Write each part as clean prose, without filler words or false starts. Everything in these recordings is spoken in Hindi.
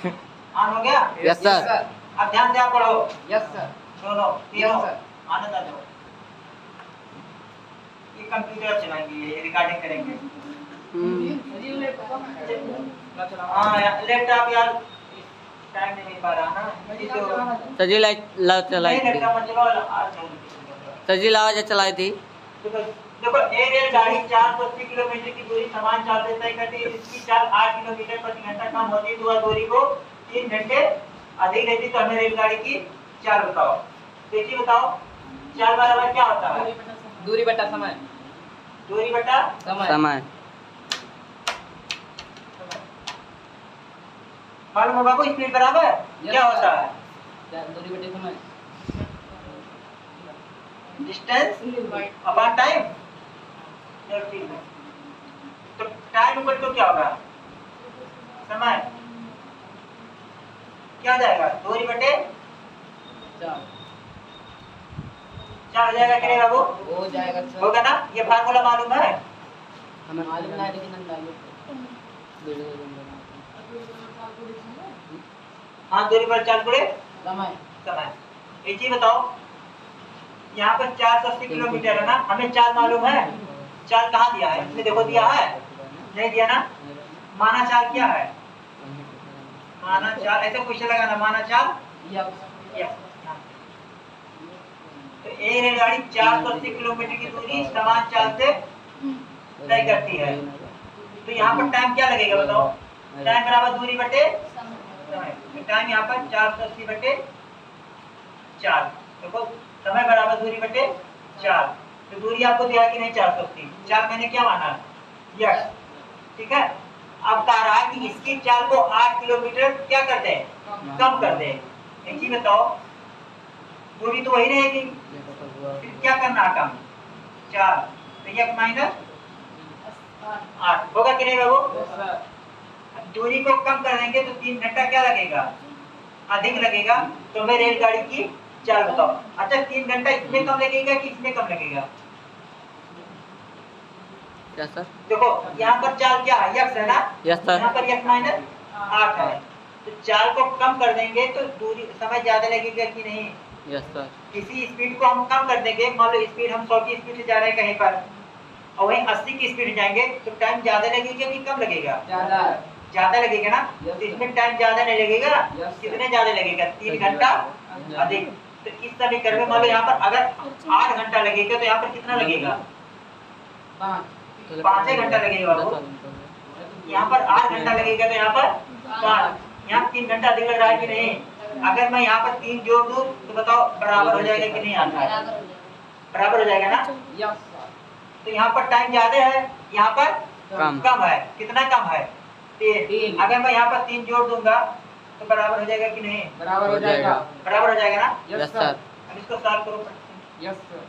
ऑन हो गया? Yes sir. अब ध्यान से आप पढ़ो। Yes sir. दोनों तीनों यस सर। आनंद आ जाओ। ये कंप्यूटर चलाएंगे, ये रिकॉर्डिंग करेंगे। हाँ लैपटॉप यार टाइम नहीं मिल पा रहा ना। सर जी लाइट चलाई थी। लैपटॉप मत चलाओ आज। सर जी लावा चलाई थी। देखो एक रेलगाड़ी 480 किलोमीटर की दूरी समान चाल से तय करती है। इसकी चाल 8 किलोमीटर प्रति घंटा कम होती है तो वह दूरी को 3 घंटे अधिक रहती। तो हमें रेलगाड़ी की चाल बताओ। देखिए बताओ चाल बराबर क्या होता है? दूरी बटा समय। दूरी बटा समय। मालूम होगा को स्पीड बराबर क्या होता है? दूरी बटे समय। Distance upon time. तो टाइम इक्वल टू क्या होगा? समय। क्या हो जाएगा? दूरी बटे 4 हो जाएगा कि नहीं बाबू? हो जाएगा सर। होगा ना? ये फार्मूला मालूम है? हमें मालूम नहीं लेकिन अंदाजा। हाँ दूरी पर 4 गुणे समय। समय। एक चीज बताओ यहाँ पर 480 किलोमीटर है ना, हमें चाल मालूम है। चाल कहाँ दिया है? इसमें देखो दिया है? नहीं दिया ना? माना चाल क्या है? माना चाल ऐसे क्वेश्चन लगाना। माना चाल तो एक रेलगाड़ी 480 किलोमीटर की दूरी समान चाल से तय करती है। तो यहाँ पर टाइम क्या लगेगा बताओ? टाइम बराबर दूरी बटे समय। टाइम यहाँ पर 480 बटे 4। देखो समय बराबर दूरी बटे 4। तो दूरी आपको दिया कि नहीं? 480। 4 मैंने क्या माना? यस। ठीक है। अब कह रहा है कि इसकी चाल को 8 किलोमीटर क्या कर दे? कम कर दे। एक चीज बताओ दूरी तो वही रहेगी, फिर क्या करना है कम? 4 तो यह माइनस 8 होगा कि नहीं बाबू? दूरी को कम कर देंगे तो 3 घंटा क्या लगेगा? अधिक लगेगा। तो मैं रेलगाड़ी की चाल बताओ। अच्छा 3 घंटा इसमें कम लगेगा कि इसमें कम लगेगा? क्या सर? देखो यहाँ पर चाल क्या है? यक्स है ना? Yes sir. यहाँ पर यक्स माइनस 8 है। तो चाल को कम कर देंगे तो दूरी समय ज्यादा लगेगा कि नहीं? Yes sir. किसी स्पीड को हम कम कर देंगे, मान लो स्पीड हम 100 की स्पीड से जा रहे हैं कहीं पर और वहीं 80 की स्पीड जाएंगे तो टाइम ज्यादा लगेगा कि कम लगेगा? ज्यादा लगेगा ना? तो इसमें टाइम ज्यादा नहीं लगेगा। कितने ज्यादा लगेगा? 3 घंटा अधिक। तो इस समीकरण में मान लो यहाँ पर अगर 8 घंटा लगेगा तो यहाँ पर कितना लगेगा? 5 घंटा लगेगा बाबू। यहाँ पर 8 घंटा लगेगा तो यहाँ पर 5। यहाँ 3 घंटा अधिक लग रहा है कि नहीं? अगर मैं यहाँ पर 3 जोड़ दूं तो बताओ बराबर हो जाएगा कि नहीं? आता है बराबर हो जाएगा ना? तो यहाँ पर टाइम ज्यादा है, यहाँ पर कम है। कितना कम है? 3। अगर मैं यहाँ पर 3 जोड़ दूंगा तो बराबर हो जाएगा कि नहीं? बराबर हो जाएगा। बराबर हो जाएगा ना? Yes sir. अब इसको सॉल्व करो। Yes sir.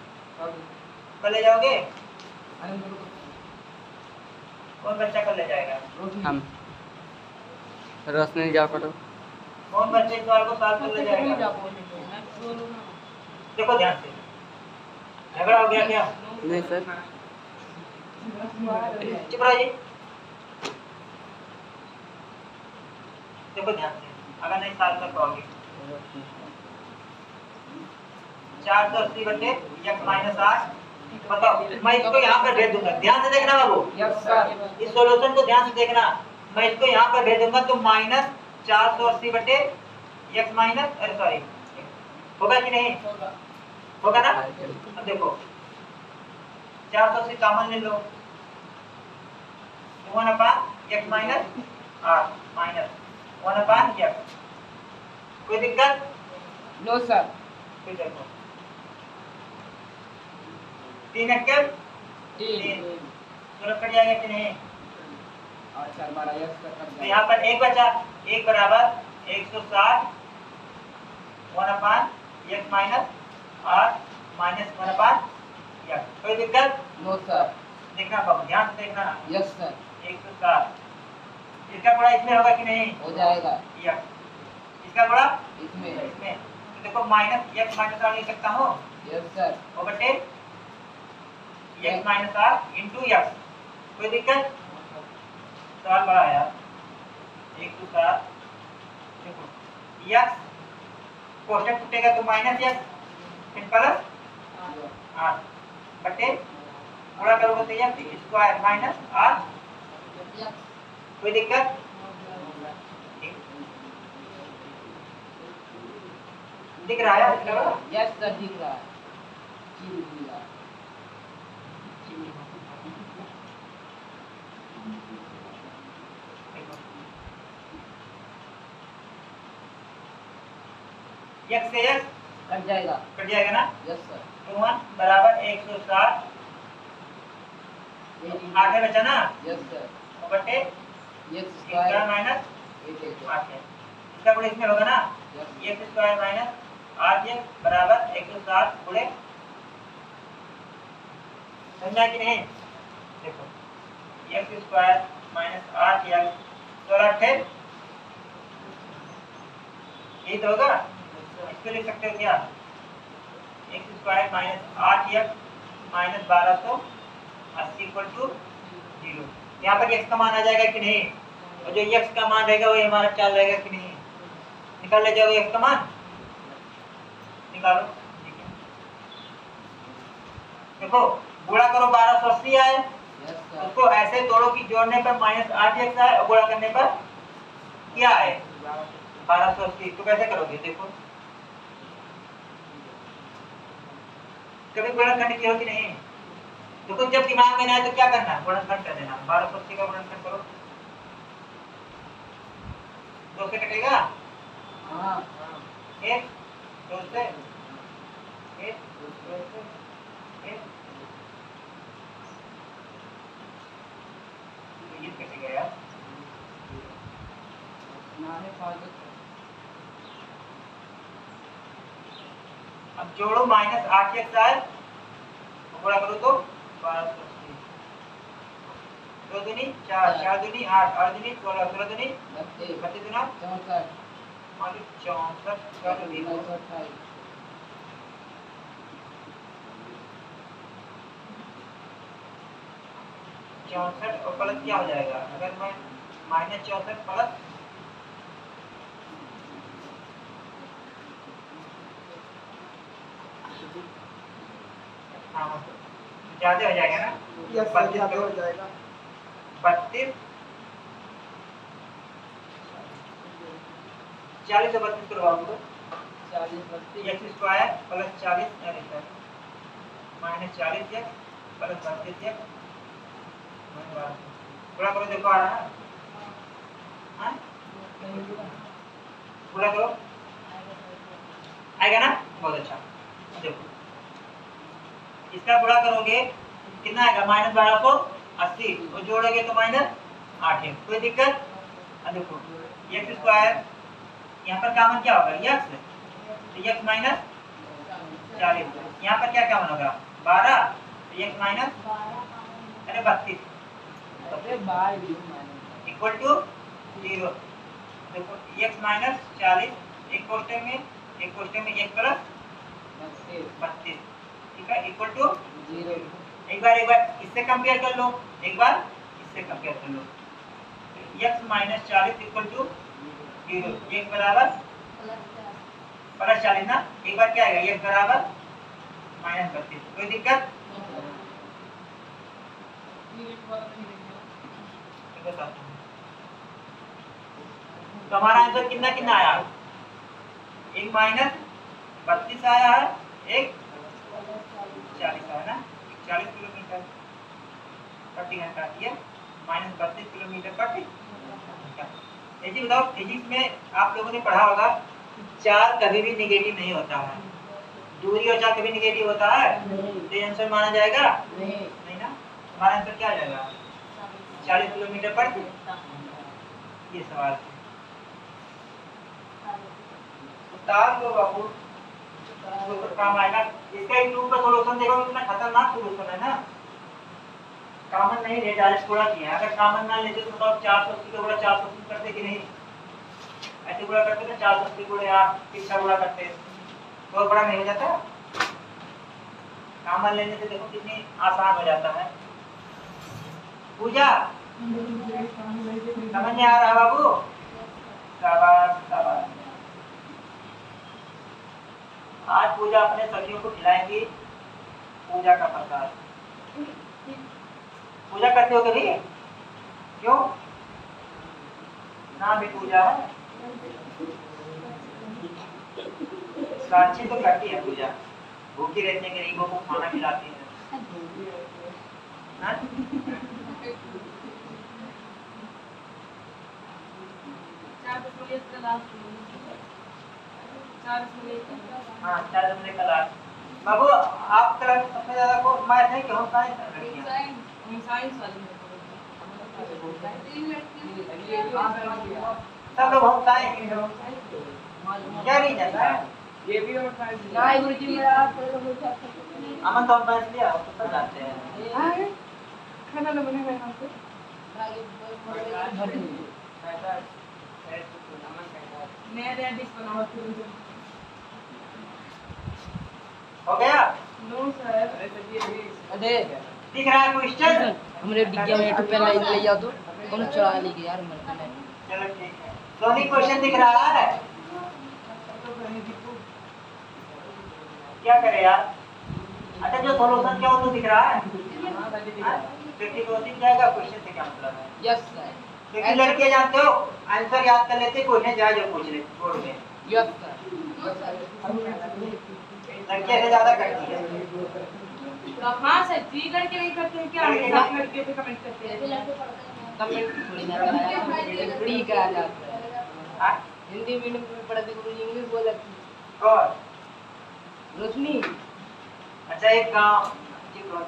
कर ले जाओगे? कौन बच्चा कर ले जाएगा? हम रोशनी जाओ करो। कौन बच्चे इस सवाल को सॉल्व कर ले जाएगा? देखो ध्यान से। झगड़ा हो गया क्या? नहीं सर। चुप रहो जी। देखो ध्यान से, अगर नहीं सॉल्व कर पाओगे 480 बटे x माइनस 8। बताओ मैं इसको यहाँ पर भेज दूंगा। ध्यान से देखना बाबू। Yes sir. इस सॉल्यूशन को ध्यान से देखना। मैं इसको यहाँ पर भेज दूंगा तो माइनस 480 बटे x माइनस सॉरी होगा कि नहीं? होगा ना? अब देखो 480 कॉमन ले लो। 1/x minus 8 minus 1/x। कोई दिक्कत? No sir. फिर देखो 3 अक्कल 3 सूरत कट जाएगा कि नहीं? तो यहाँ पर 1 बचा। 1 बराबर 160 1/x माइनस 8 माइनस 1/x। कोई दिक्कत? No sir. देखना बाबू ध्यान से देखना। Yes sir. 160 इसका गुणा इसमें होगा कि नहीं? हो जाएगा। इसका गुणा इसमें। तो देखो माइनस x माइनस 8 लिख सकता हूँ। Yes sir. और बटे x माइनस 8 इंटू x। कोई दिक्कत? सवाल बड़ा है यार। 160 देखो यक्स कोष्टक टूटेगा तो माइनस यक्स फिर प्लस 8 बटे गुणा करोगे तो यक्स स्क्वायर माइनस 8 कोई दिक्कत दिख रहा है दिख रहा है यस सर दिख रहा है जी दिख रहा है यक्स से यक्स कट जाएगा ना यस सर तो 1 बराबर 160 8 है बचा ना यस सर बटे यस स्क्वायर स्क्वायर माइनस 8 8 है इसका गुणे इसमें होगा ना yes x square minus 8x बराबर 160 गुणे समझा कि नहीं देखो x स्क्वायर माइनस 8x 16 है यही तो होगा इसको लिख सकते हो क्या x square minus 8x minus 1280 equal to 0 यहाँ पर x का मान आ जाएगा कि नहीं और जो x का मान रहेगा वही हमारा चाल रहेगा कि नहीं निकाल ले जाओगे x का मान निकालो ठीक है देखो गुणा करो 1280 आए यस सर उसको ऐसे तोड़ो कि जोड़ने पर माइनस 8x आए और गुणा करने पर क्या आए 1280 तो कैसे करोगे देखो कभी गुणनखंड की होती नहीं देखो जब दिमाग में ना आए तो क्या करना है गुणनखंड कर देना 1280 का गुणनखंड करो 2 से कटेगा हां एक 2 से एक 2 से एक तो ये कटेगा यार नाने फादर अब जोड़ो माइनस 8x आए और गुणा करो तो 1280 2 दूनी 4 4 दूनी 8 8 दूनी 16 16 दूनी 32 दूना 64 माने 64 का देखो 28 64 और प्लस क्या हो जाएगा अगर मैं माइनस 64 प्लस हाँ ज्यादा हो जाएगा ना यस सर ज्यादा हो जाएगा 32 40 से 32 करवाओ तो 40 32 x स्क्वायर प्लस 40 अरे sir minus 40 x plus 32 x पूरा करो देखो आ रहा है हाँ पूरा करो आएगा ना बहुत अच्छा देखो इसका गुणा करोगे कितना आएगा माइनस 1280 और जोड़ोगे तो माइनस 8 है कोई दिक्कत अब देखो x स्क्वायर यहाँ पर कॉमन क्या होगा x तो x माइनस 40 यहाँ पर क्या कॉमन होगा 12 तो x माइनस अरे 32 अरे बाय भी माने इक्वल टू 0 देखो x माइनस 40 एक कोष्टक में x प्लस 32 ठीक है इक्वल टू 0 एक बार इससे कंपेयर कर लो एक बार इससे कंपेयर कर लो x minus 40 equal to 0 x बराबर प्लस 40 ना एक बार क्या आएगा x बराबर माइनस 32 कोई दिक्कत तो हमारा आंसर कितना कितना आया एक माइनस 32 आया है एक 40 आया ना 40 किलोमीटर प्रति घंटा ये माइनस 32 किलोमीटर प्रति घंटा जी बताओ फिजिक्स में आप लोगों ने पढ़ा होगा कि चार्ज कभी भी नेगेटिव नहीं होता है दूरी और चार्ज कभी नेगेटिव होता है तो ये आंसर माना जाएगा नहीं ना हमारा आंसर क्या आ जाएगा 40 किलोमीटर पर ये सवाल है उतार लो बाबू तो काम आएगा इसका यूट्यूब पर सॉल्यूशन देखो कितना खतरनाक सॉल्यूशन है ना कॉमन नहीं ले डायरेक्ट थोड़ा किया अगर कॉमन ना लेते तो बताओ 480 का गुणा 480 करते कि नहीं ऐसे गुणा करते तो 480 गुणे आप कितना गुणा करते बहुत बड़ा नहीं हो जाता कॉमन लेने से देखो कितनी आसान हो जाता है पूजा समझ में आ रहा बाबू शाबाश शाबाश पूजा अपने सखियों को खिलाएंगी पूजा का प्रसाद। पूजा करते हो कभी? क्यों? नाम भी पूजा है। साक्षी तो करती है पूजा, भूखी रहने के गरीबों को खाना खिलाती है। हाँ? हाँ 4 से लेकर 8। बाबू आप तरफ सबसे ज्यादा को मैथ है कि होम साइंस है? सब लोग होम साइंस, क्या रीजन है? ये भी और साइंस नहीं गुरुजी मेरा अमन तो होम साइंस लिया, वो तो सब जानते हैं। खाना ना बने यहाँ पे नया नया डिश बनाओ। हो गया? नो सर अरे दिख रहा है क्वेश्चन? हमरे डिग्गी में टू पे लाइन ले जाओ तो कौन चला लेके यार मर गए। चलो ठीक है। सोनी क्वेश्चन दिख रहा है? क्या करे यार? अच्छा जो सॉल्यूशन क्या वो तो दिख रहा है? व्यक्ति को दिख जाएगा क्वेश्चन से क्या मतलब है? यस सर क्योंकि लड़के जानते हो आंसर याद कर लेते, क्वेश्चन जाए जो पूछ ले बोर्ड में। यस सर लड़के से ज्यादा करती है। हाँ सर जी लड़के नहीं करते हैं क्या? हम लड़के पे कमेंट करते हैं। कमेंट थोड़ी ना कराया फ्री करा जाता है। हाँ? हिंदी मीडियम में पढ़ते गुरु इंग्लिश बोला कौन? रोशनी अच्छा एक गाँव जी कौन?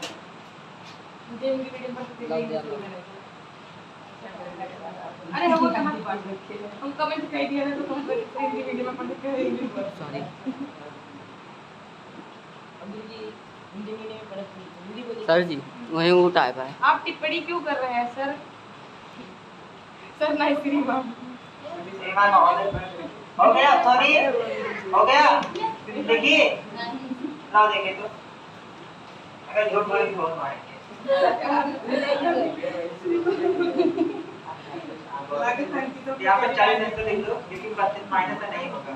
मुझे हिंदी मीडियम पढ़ते थे। अरे हम कहाँ हम कमेंट कर दिया ना तो हम हिंदी मीडियम में पढ़ते थे इंग्लिश। सॉरी अंग्रेजी हिंदी मीडियम में पढ़ते हिंदी बोली सर जी वहीं वो टाइप है। आप टिप्पणी क्यों कर रहे हैं सर? सर नहीं श्रीमान श्रीमान महोदय हो गया? सॉरी हो गया? देखिए लाओ देखे तो अगर झूठ बोले तो बहुत मारेंगे। यहाँ पे 40 आंसर लिख दो लेकिन 32 माइनस से नहीं होगा।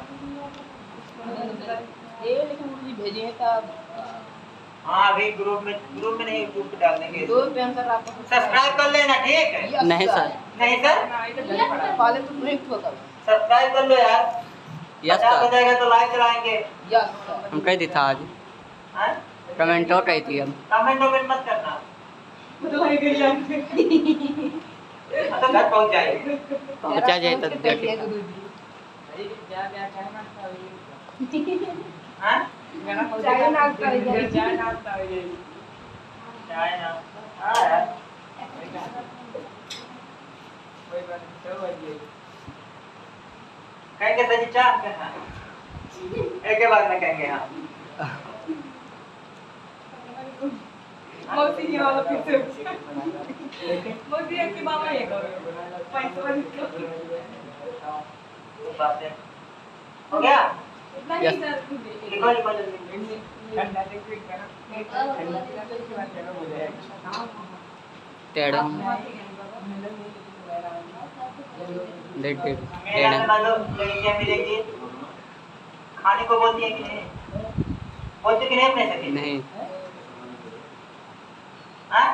ये लेकिन मुझे भेजे हैं तब हाँ अभी ग्रुप में नहीं यूट्यूब पे डाल देंगे। दो पे आंसर आपको सब्सक्राइब कर लेना ठीक है? नहीं सर। नहीं सर पहले तो ब्रेक होगा। सब्सक्राइब कर लो यार। यस 50 हो सर जाएगा तो लाइव चलाएंगे। यस सर हम कही थी था आज हाँ? कमेंट और कही थी हम। कमेंट मत करना बदलाई गई जानते तो घर पहुंच जाएगी। अच्छा जाए तो देखिए। हाँ? चाय नाश्ता हो जाए। चाय ना हाँ यार कहेंगे सजी चाह करना एक के बाद में कहेंगे हाँ। मौसी जी वाला फिर से मौसी आपके मामा ये करो पैसे वाली बात है हो गया? नहीं सर लिखो लिखो जल्दी। टेढ़ा डेट डेट मेरा टेढ़ा मान लो लड़कियां मिलेंगी खाने को बोलती है कि नहीं? बोलती कि नहीं अपने सके? नहीं हाँ?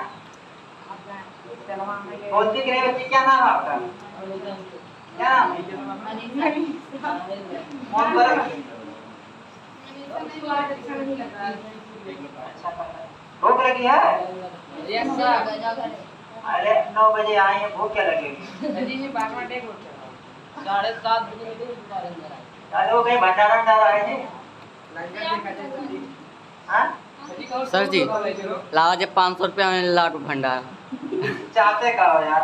बोलती कि नहीं बच्ची? क्या नाम है आपका? क्या नाम है? फोन करो। भूख लगी है? यस सर अरे 9 बजे आए हैं, भूख क्या लगेगी? जी जी 7:30 बजे अरे वो कहीं भंडारा डाल रहा है जी? हाँ? सर जी लावा जब 500 रुपया में लाख भंडार चाहते का हो यार?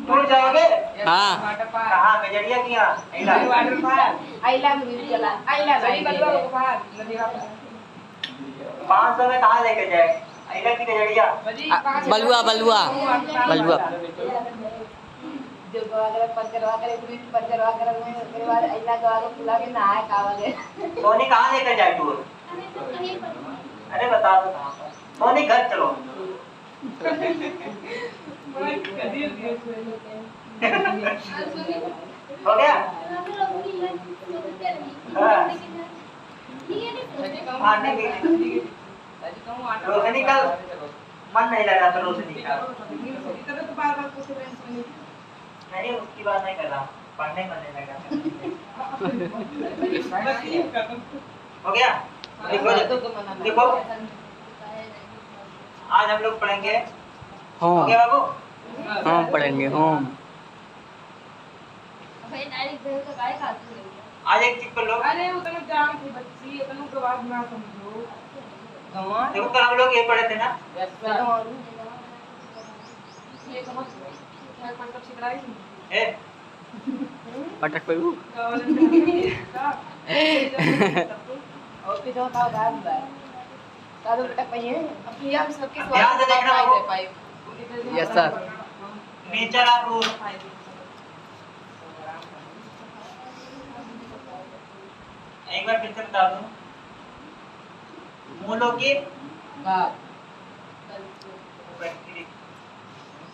टूर जाओगे? हाँ कहाँ? गजरिया की यहाँ? आइला भी चला आइला सही बलवा को बाहर 500 में कहाँ लेके जाए? आइला की गजरिया? बलुआ बलुआ बलुआ जो गवागरे पर करवा करे पुलिस पर करवा करे में उसके बाद आइला गवागरे खुला के नहाए खावागे। सोनी कहाँ लेकर जाए टूर? अरे बता दो कहाँ पर? सोनी घर चलो। हो गया? हाँ। हाँ, नहीं रोशनी का मन नहीं लग रहा था रोशनी का। नहीं, उसकी बात नहीं कर रहा हूँ, पढ़ने में नहीं लग रहा था। हो गया? देखो देखो, आज हम लोग पढ़ेंगे। हो होम। गया बाबू? होम पढ़ेंगे होम। आज एक चीज कर लो। अरे उतना जान थी बच्ची उतना के बाद ना समझो देखो कल हम लोग ये पढ़े थे ना, ये कहां से पंकज छिड़ाई ए पटक पे वो। और फिर जो था गाल बा सादो बेटा पहिए अपनी हम सबके ध्यान से देखना बाबू। पाए yes sir. Nature of rule. एक बार फिर से बता दूं, मूलों की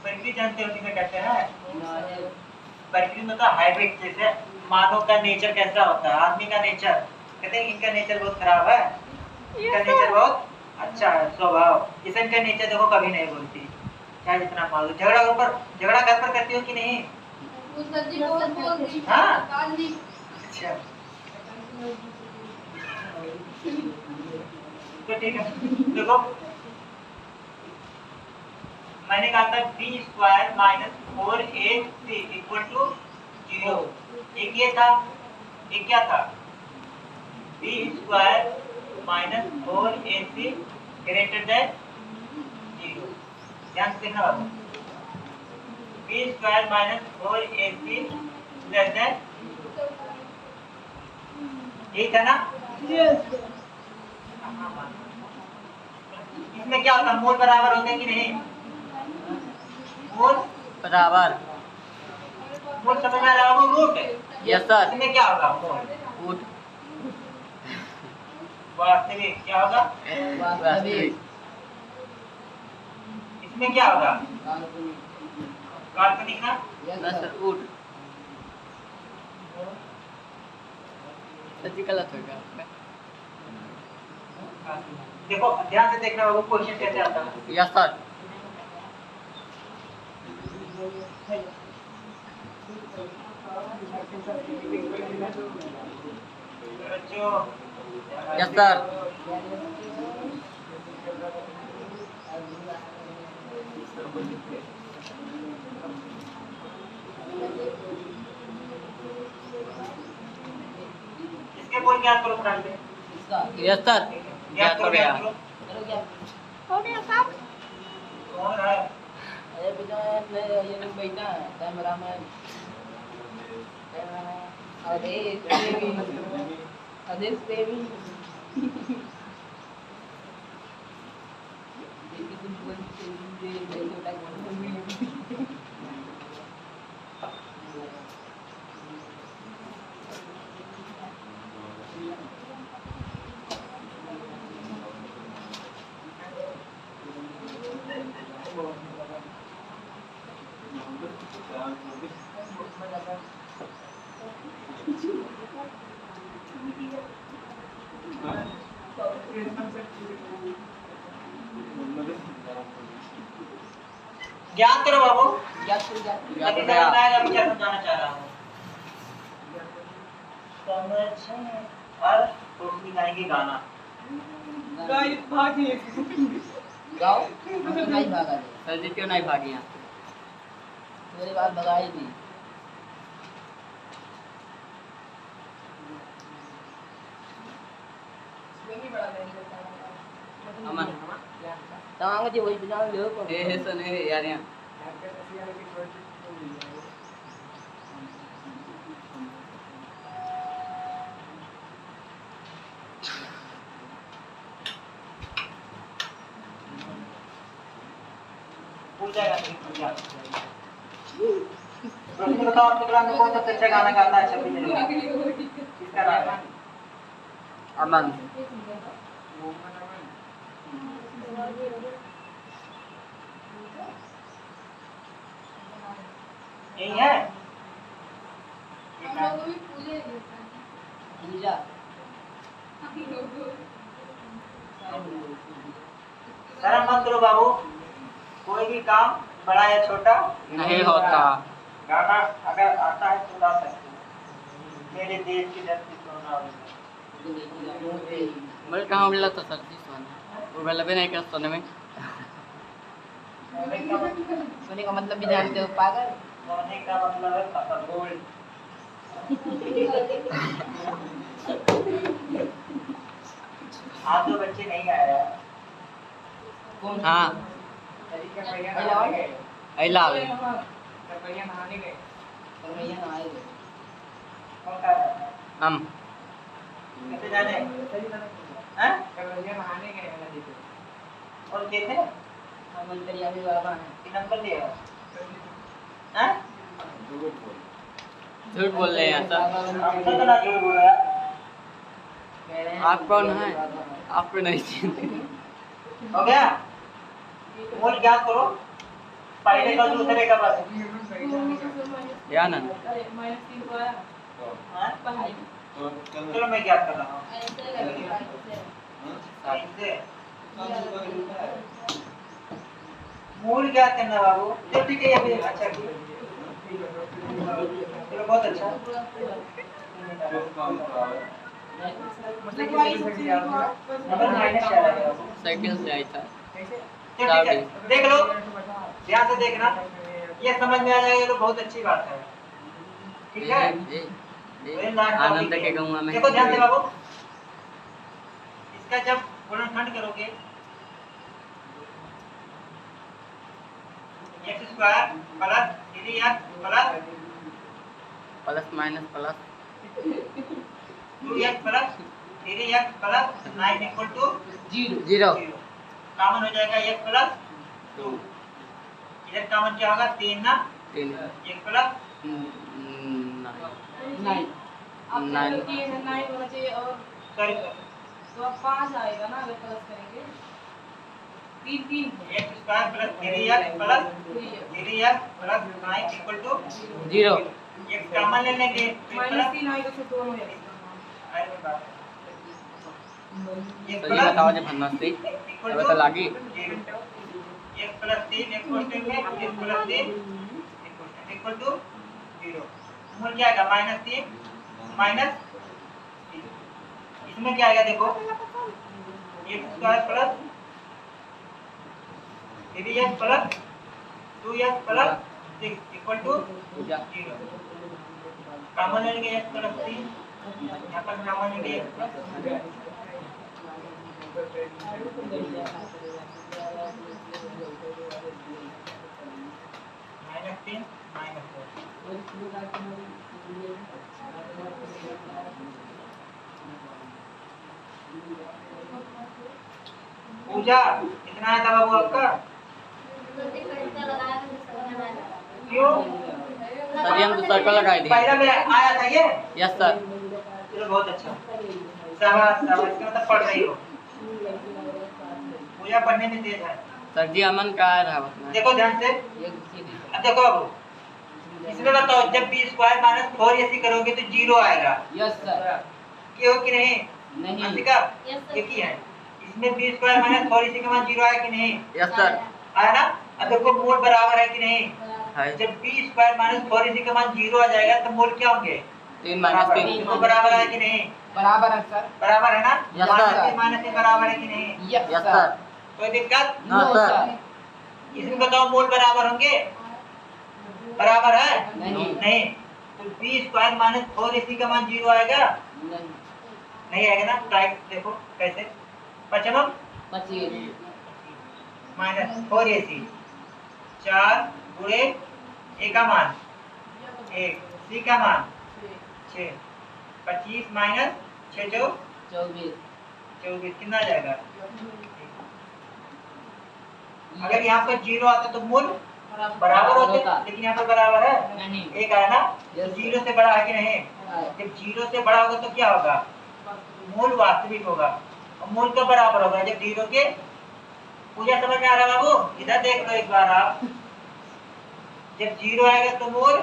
प्रकृति जानते हो किसे कहते हैं? प्रकृति मतलब हाइब्रिड। जैसे मानव का नेचर कैसा होता है, आदमी का नेचर कहते हैं इनका नेचर बहुत खराब है, इनका नेचर बहुत अच्छा है, स्वभाव। जैसे इनका नेचर देखो कभी नहीं बोलती, चाहे जितना मार दो। झगड़ा घर पर करती हो कि नहीं? हाँ? अच्छा, तो ठीक है। देखो मैंने कहा था b² minus 4ac equal to 0। एक ये था, एक क्या था? b² minus 4ac greater than 0। ध्यान से देखना बाबू, b² minus 4ac less than, यही था ना? इसमें क्या होता है, मोल बराबर होते हैं कि नहीं? मोल बराबर। मोल समझ में आ रहा है? रूट। Yes sir. इसमें क्या होगा? मोल फुट। वास्तविक क्या होगा? वास्तविक। इसमें क्या होगा? काल्पनिक ना? ना सर उठ। सच्ची गलत होगा। देखो ध्यान से देखना बाबू, क्वेश्चन कैसे आता है। Yes sir. बच्चों यस सर। इसके बोल ज्ञात करो फटाक से। Yes sir. ज्ञात करो, ज्ञात करो। कौन है? अरे बेटा ये लोग बैठा है कैमरामैन आदेश देवी ज्ञात करो बाबू। याद अभी समझ में आएगा मैं क्या समझाना चाह रहा हूँ। समझ और रोशनी गाएंगे गाना। गाइस भागी गाओ हम नहीं भागा दे सर जी क्यों नहीं भागी यहाँ? मेरे बात भगाई नहीं अमन। तांग जी वही बिना ले को हे सर नहीं यार यहाँ। भूल जाएगा नहीं, भूल जाएगा। रोशनी बताओ अपने क्लास में कौन सबसे अच्छा गाना गाता है 26 जनवरी? किसका नाम है? अमन। यही है? लोगों भी पूजे पूजा शर्म मत करो बाबू, कोई भी काम बड़ा या छोटा नहीं होता। गाना अगर आता है तो गा सकते हो। मेरे देश की धरती सोना मेरे कहाँ मिला था सर जी सोना, वो वाला भी नहीं कर सोने में। सोने का मतलब भी जानते हो पागल? सोने का मतलब है फसल गोल्ड। आप दो बच्चे नहीं आए हैं। कौन हाँ अला भैया ना आए कौन खा रहा है? हम कैसे जाने हैं? और के थे? हम अंतरिया में बाबा हैं। कि नंबर लिया हैं? झूठ बोल रहे हैं सर। हमसे तो ना झूठ बोल रहा है। कह रहे हैं आप कौन हैं? आपको नहीं चिंता। हो गया? मूल ज्ञात करो, पहले का दूसरे का बस। या ना -3 को आया हैं? चलो मैं ज्ञात कर रहा हूँ। ऐसे मूल ज्ञात करना बाबू। चलो ठीक है, ये भी अच्छा किया। चलो बहुत अच्छा। नंबर माइनस चला गया बाबू। साइकिल से आई था। चलो ठीक है, देख लो, ध्यान से देखना, ये समझ में आ जाएगा तो बहुत अच्छी बात है। ठीक है? आनंद के गौवा में देखो ध्यान से बाबू, इसका जब गुणनखंड करोगे x square plus 3x plus plus minus plus 2x plus 3x plus 9 equal to 0 common हो जाएगा x प्लस 2। इधर कॉमन क्या होगा? 3 ना, 3 x प्लस नहीं अब 9 होना चाहिए और सॉरी तो अब 5 आएगा ना अगर प्लस करेंगे। 3 x square plus 3x plus 3x plus 9 equal to 0 x common ले लेंगे तो प्लस -3 आएगा तो 2 हो जाएगा। x तो ये बताओ जब भन्ना से इक्वल अब तो लागी x प्लस 3 x क्वेश्चन में x प्लस 3 इक्वल टू 0। मूल क्या आएगा? -3 माइनस 3। इसमें क्या आएगा देखो, x square plus 3x plus 2x plus 6 equal to 0। Common लेंगे x प्लस 3, यहाँ पर कॉमन लेंगे x प्लस -3 -4। पूजा कितना आया था बाबू आपका? क्यों? सर जी हम तो सर्कल लगाए दिए। पहला में आया था ये? Yes sir. चलो बहुत अच्छा, शाबाश शाबाश, इसका मतलब पढ़ रही हो। पूजा पढ़ने में तेज है। सर जी अमन का आया था उसमें। देखो ध्यान से, अब देखो बाबू, इसमें बताओ जब b स्क्वायर माइनस 4ac करोगे तो 0 आएगा। यस सर क्यों कि नहीं? नहीं अंतिका ये की है, इसमें b स्क्वायर माइनस 4ac का मान 0 आया कि नहीं? यस सर आया ना? अब देखो मोल बराबर है कि नहीं? है। जब b स्क्वायर माइनस 4ac का मान 0 आ जाएगा तो मोल क्या होंगे? 3 माइनस 3 देखो बराबर है कि नहीं? बराबर है सर। बराबर है ना? Yes, sir. माइनस से बराबर है कि नहीं? Yes yes sir. सर। कोई दिक्कत? No sir. इसमें बताओ मोल बराबर होंगे? बराबर है? नहीं नहीं। तो b स्क्वायर माइनस 4ac का मान 0 आएगा? नहीं नहीं आएगा ना? टाइप देखो कैसे, पचमम 25 माइनस 4ac 4 गुणे a का मान 1, c का मान 6, 25 माइनस 6 24 24 कितना आ जाएगा? अगर यहाँ पर 0 आता तो मूल बराबर होते, लेकिन यहाँ पर बराबर है, नहीं एक आया ना? Yes, तो 0 से बड़ा है कि नहीं? जब 0 से बड़ा होगा तो क्या होगा? मूल वास्तविक होगा, और मूल का बराबर होगा जब 0 के। पूजा समझ में आ रहा है बाबू? इधर देख लो एक बार आप, जब 0 आएगा तो मूल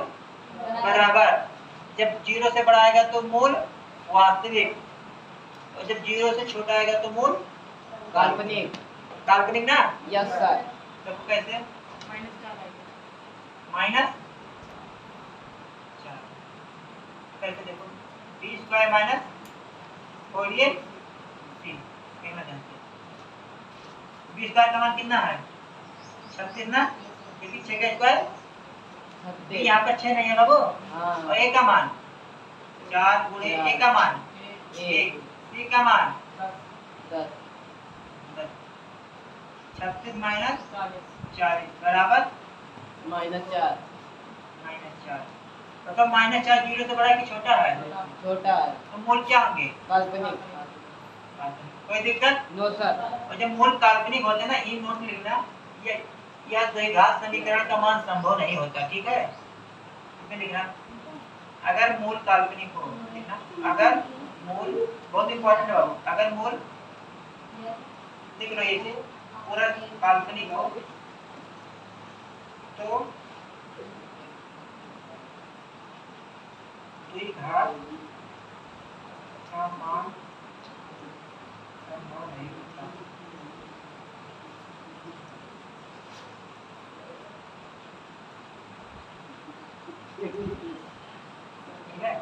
बराबर, जब 0 से बड़ा आएगा तो मूल वास्तविक, और जब 0 से छोटा आएगा तो मूल काल्पनिक। काल्पनिक ना। Yes sir. देखो कैसे -4 आएगा। माइनस 4, कैसे देखो बी स्क्वायर माइनस बोलिए सी, कहना जानते हैं बी स्क्वायर का मान कितना है 36 ना, क्योंकि 6 का स्क्वायर, यहाँ पर 6 नहीं है बाबू, हाँ। और ए का मान 4 गुणे ए का मान 1, सी का मान 10। 36 माइनस 40 बराबर -4। -4। तो -4 0 से बड़ा कि छोटा है, छोटा है। तो मूल क्या होंगे काल्पनिक। कोई दिक्कत। No sir. और जब मूल काल्पनिक होते हैं ना, ये नोट लिखना, यह द्विघात समीकरण का मान संभव नहीं होता, ठीक है, इसमें लिखना अगर मूल काल्पनिक हो, लिखना अगर मूल, बहुत इंपॉर्टेंट है बाबू, अगर मूल लिख लो इसे पूरा काल्पनिक हो तो द्विघात का मान संभव नहीं होता। ठीक है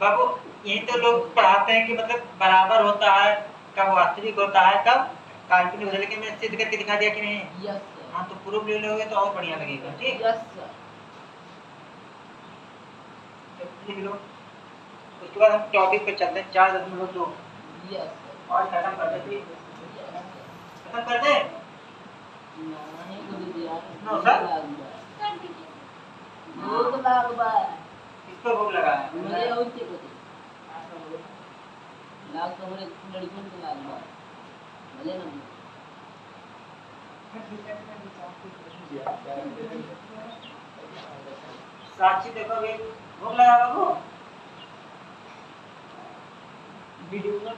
बाबू, यही तो लोग पढ़ाते हैं कि मतलब बराबर होता है कब वास्तविक होता है कब काल्पनिक होता है, लेकिन मैंने सिद्ध करके दिखा दिया कि नहीं। Yes sir. हाँ तो प्रूफ ले लोगे तो और बढ़िया लगेगा, ठीक। Yes sir. लिख लो, उसके बाद हम टॉपिक पे चलते हैं 4.2 यस सर। और खत्म कर देते, खत्म कर दे। नहीं गुरुजी यार। नो सर, भूख लाग बा। किसको भूख लगा है? मुझे और के को लाग तो हमारे लड़कियों को लाग बा भले ना। साक्षी देखो अभी भूख लगा बाबू, वीडियो में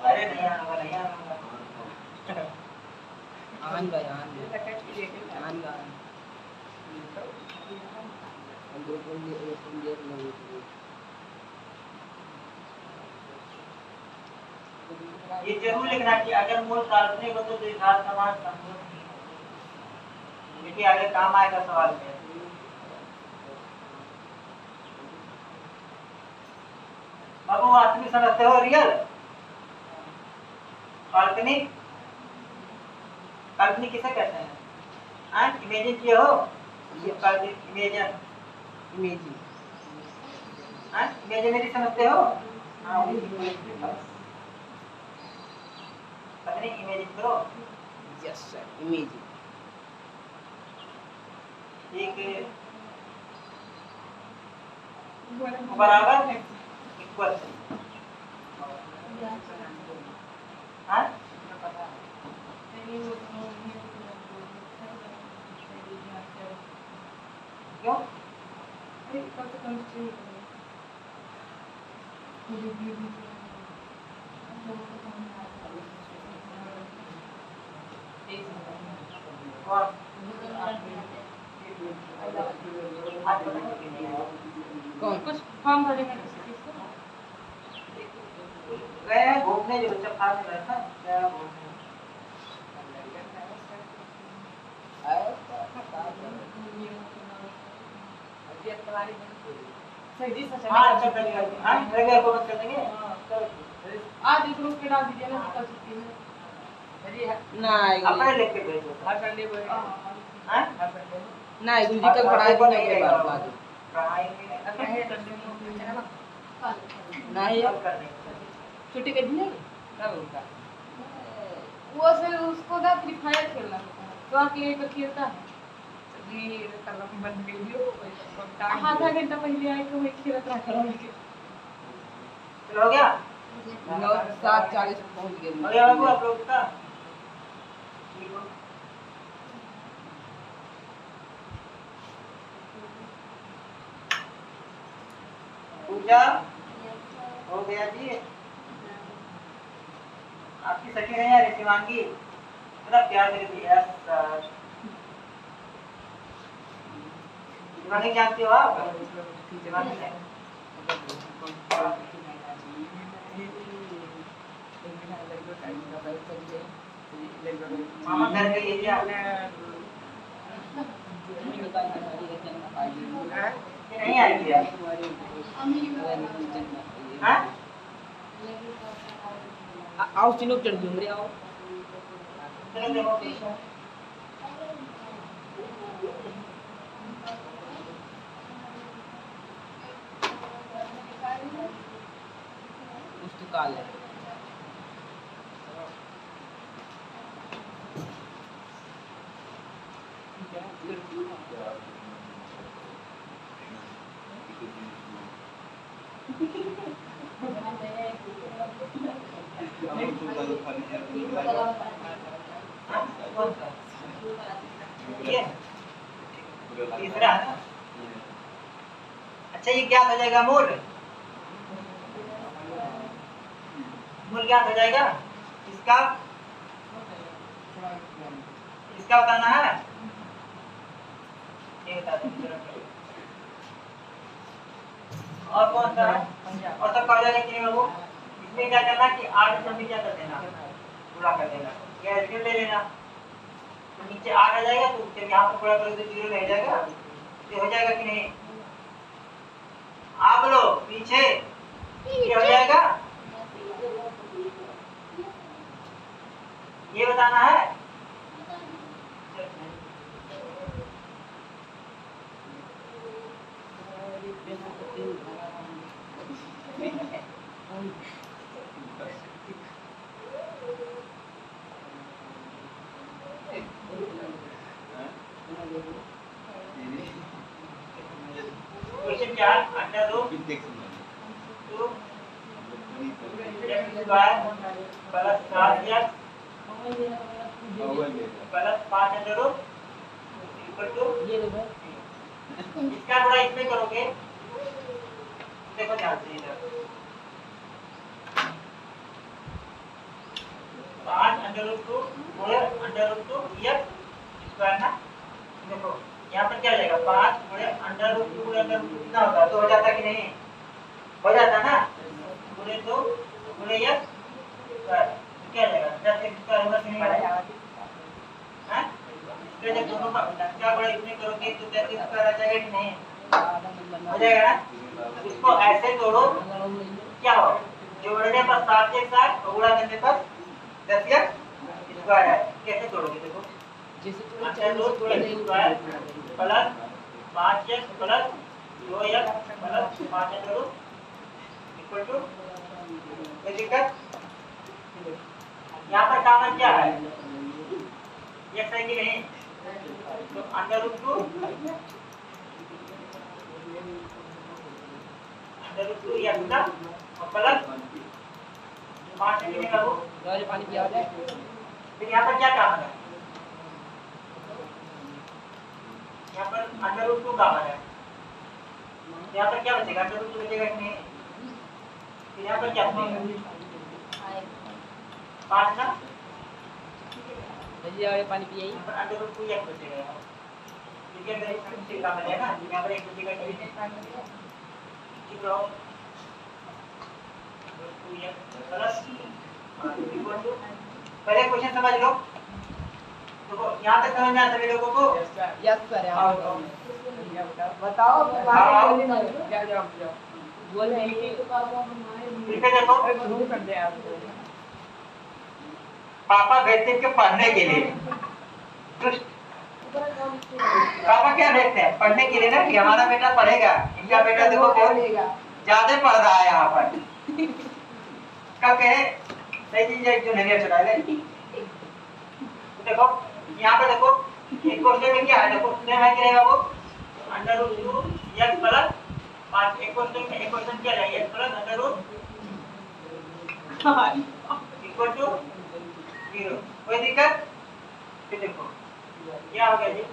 अरे नहीं आना, नहीं आना। आन भाई आन का अंदर कौन देर लगी थी। ये जरूर लिखना कि अगर मूल काल्पनिक हो तो द्विघात का मान संभव नहीं है, क्योंकि आगे काम आएगा सवाल में। बाबू वास्तविक समझते हो, रियल काल्पनिक, काल्पनिक किसे कहते हैं? इमेजिन किए हो, ये काल्पनिक इमेजिन, इमेजिन इमेजिनरी समझते हो? हाँ पता नहीं, इमेजिन करो। Yes sir. इमेजिन एक बराबर इक्वल, हाँ क्यों? और कौन कुछ फॉर्म भरेंगे किसी चीज को? गए हैं घूमने, जो बच्चा खा नहीं रहा था, गया घूमने। सही जी सच हाँ अच्छा करेगा, हाँ रहेगा को बंद कर देंगे। आज एक ग्रुप पे डाल दीजिए ना, कल छुट्टी में। ना अपने लिख के भेजो। हर संडे को हाँ ना गुरुजी कल पढ़ाई भी नहीं के बाद पढ़ाई नहीं कर देंगे। छुट्टी कर दी कब उनका वो सर उसको ना फ्री फायर खेलना होता है, तो आके एक खेलता है। आधा घंटा पहले आए तो वही खेलत रहा करेंगे। चलो हो गया, 9:40 पहुंच गए। हो गया बाबू आप लोग का। पूजा हो गया जी, आपकी सखी नहीं आ रही शिवांगी, बड़ा प्यार से कहती है, यस सर। नहीं जानते हो आप? मामा घर गई है क्या? कि नहीं आई क्या? हाँ? आओ चिनुक चढ़ घूम आओ चलो देखो पीछे। पुस्तकालय हाँ? कौन सा? ये तीसरा है ना? अच्छा ये क्या हो जाएगा मूल? मूल क्या हो जाएगा? इसका इसका बताना है। ये बता दो। और कौन सा है? और सब कहा जाएगा कि नहीं बाबू? इसमें क्या करना कि आठ सब क्या कर देना, पूरा कर देना। क्या इसके ले लेना, तो नीचे आठ आ जाएगा, तो जब यहाँ पर पूरा करोगे तो 0 रह जाएगा। ये हो जाएगा कि नहीं? आप लोग पीछे ये हो जाएगा, ये बताना है। Question 4 under root 2 x square plus 7x plus 5 under root equal to, इसका थोड़ा इसमें करोगे, देखो ध्यान से इधर 5 अंडर रूट 2 गुणे अंडर रूट 2 x स्क्वायर ना। देखो यहाँ पर क्या आ जाएगा, 5 गुणे अंडर रूट 2 गुणे अंडर रूट 2 कितना होता है? तो हो जाता कि नहीं? हो जाता ना, गुणे 2 गुणे x स्क्वायर क्या आ जाएगा, 10x स्क्वायर होगा कि नहीं आएगा? हैं? इसलिए जब दोनों का गुणा इसमें करोगे तो 10x स्क्वायर आ जाएगा कि नहीं? हो जाएगा ना। इसको ऐसे जोड़ो, क्या हो, जोड़ने पर 7x आए और गुणा करने पर 10x स्क्वायर है। कैसे जोड़ोगे? देखो under root 2x square plus 5x plus 2x plus 5 under root equal to, कोई दिक्कत? यहाँ पर कॉमन क्या है? x है कि नहीं? तो अंडर रूट 2 x का और प्लस 5 से कितने का हो? पानी पिया जाए। फिर यहाँ पर क्या कॉमन है? यहाँ पर अंडर रूट 2 कॉमन है, यहाँ पर क्या बचेगा? अंडर रूट 2 बचेगा कि नहीं? फिर यहाँ पर क्या बचेगा? 5 ना, भैया पानी पिए यहाँ पर अंडर रूट 2 x बचेगा। यहाँ क्योंकि अंदर इससे कॉमन है ना, यहाँ पर एक बचेगा कि नहीं? ठीक रहो, 2x प्लस इक्वल टू, पहले क्वेश्चन समझ लो। देखो यहाँ तक समझ में आया सभी लोगों को? Yes sir. बताओ क्या जवाब दिया? बोल नहीं इसे देखो, पापा भेजते हैं पढ़ने के लिए, पापा क्या भेजते हैं? पढ़ने के लिए ना, कि हमारा बेटा पढ़ेगा। इनका बेटा देखो बहुत ज्यादा पढ़ रहा है यहाँ पर। कब कहे सही चीज है, जो नहीं चला ले। देखो यहाँ पे देखो, एक क्वेश्चन में क्या है? देखो सेम है कि नहीं बाबू? Under root 2 x plus 5। एक क्वेश्चन क्या है? x plus under root equal to 0। कोई दिक्कत? फिर देखो क्या हो गया जी,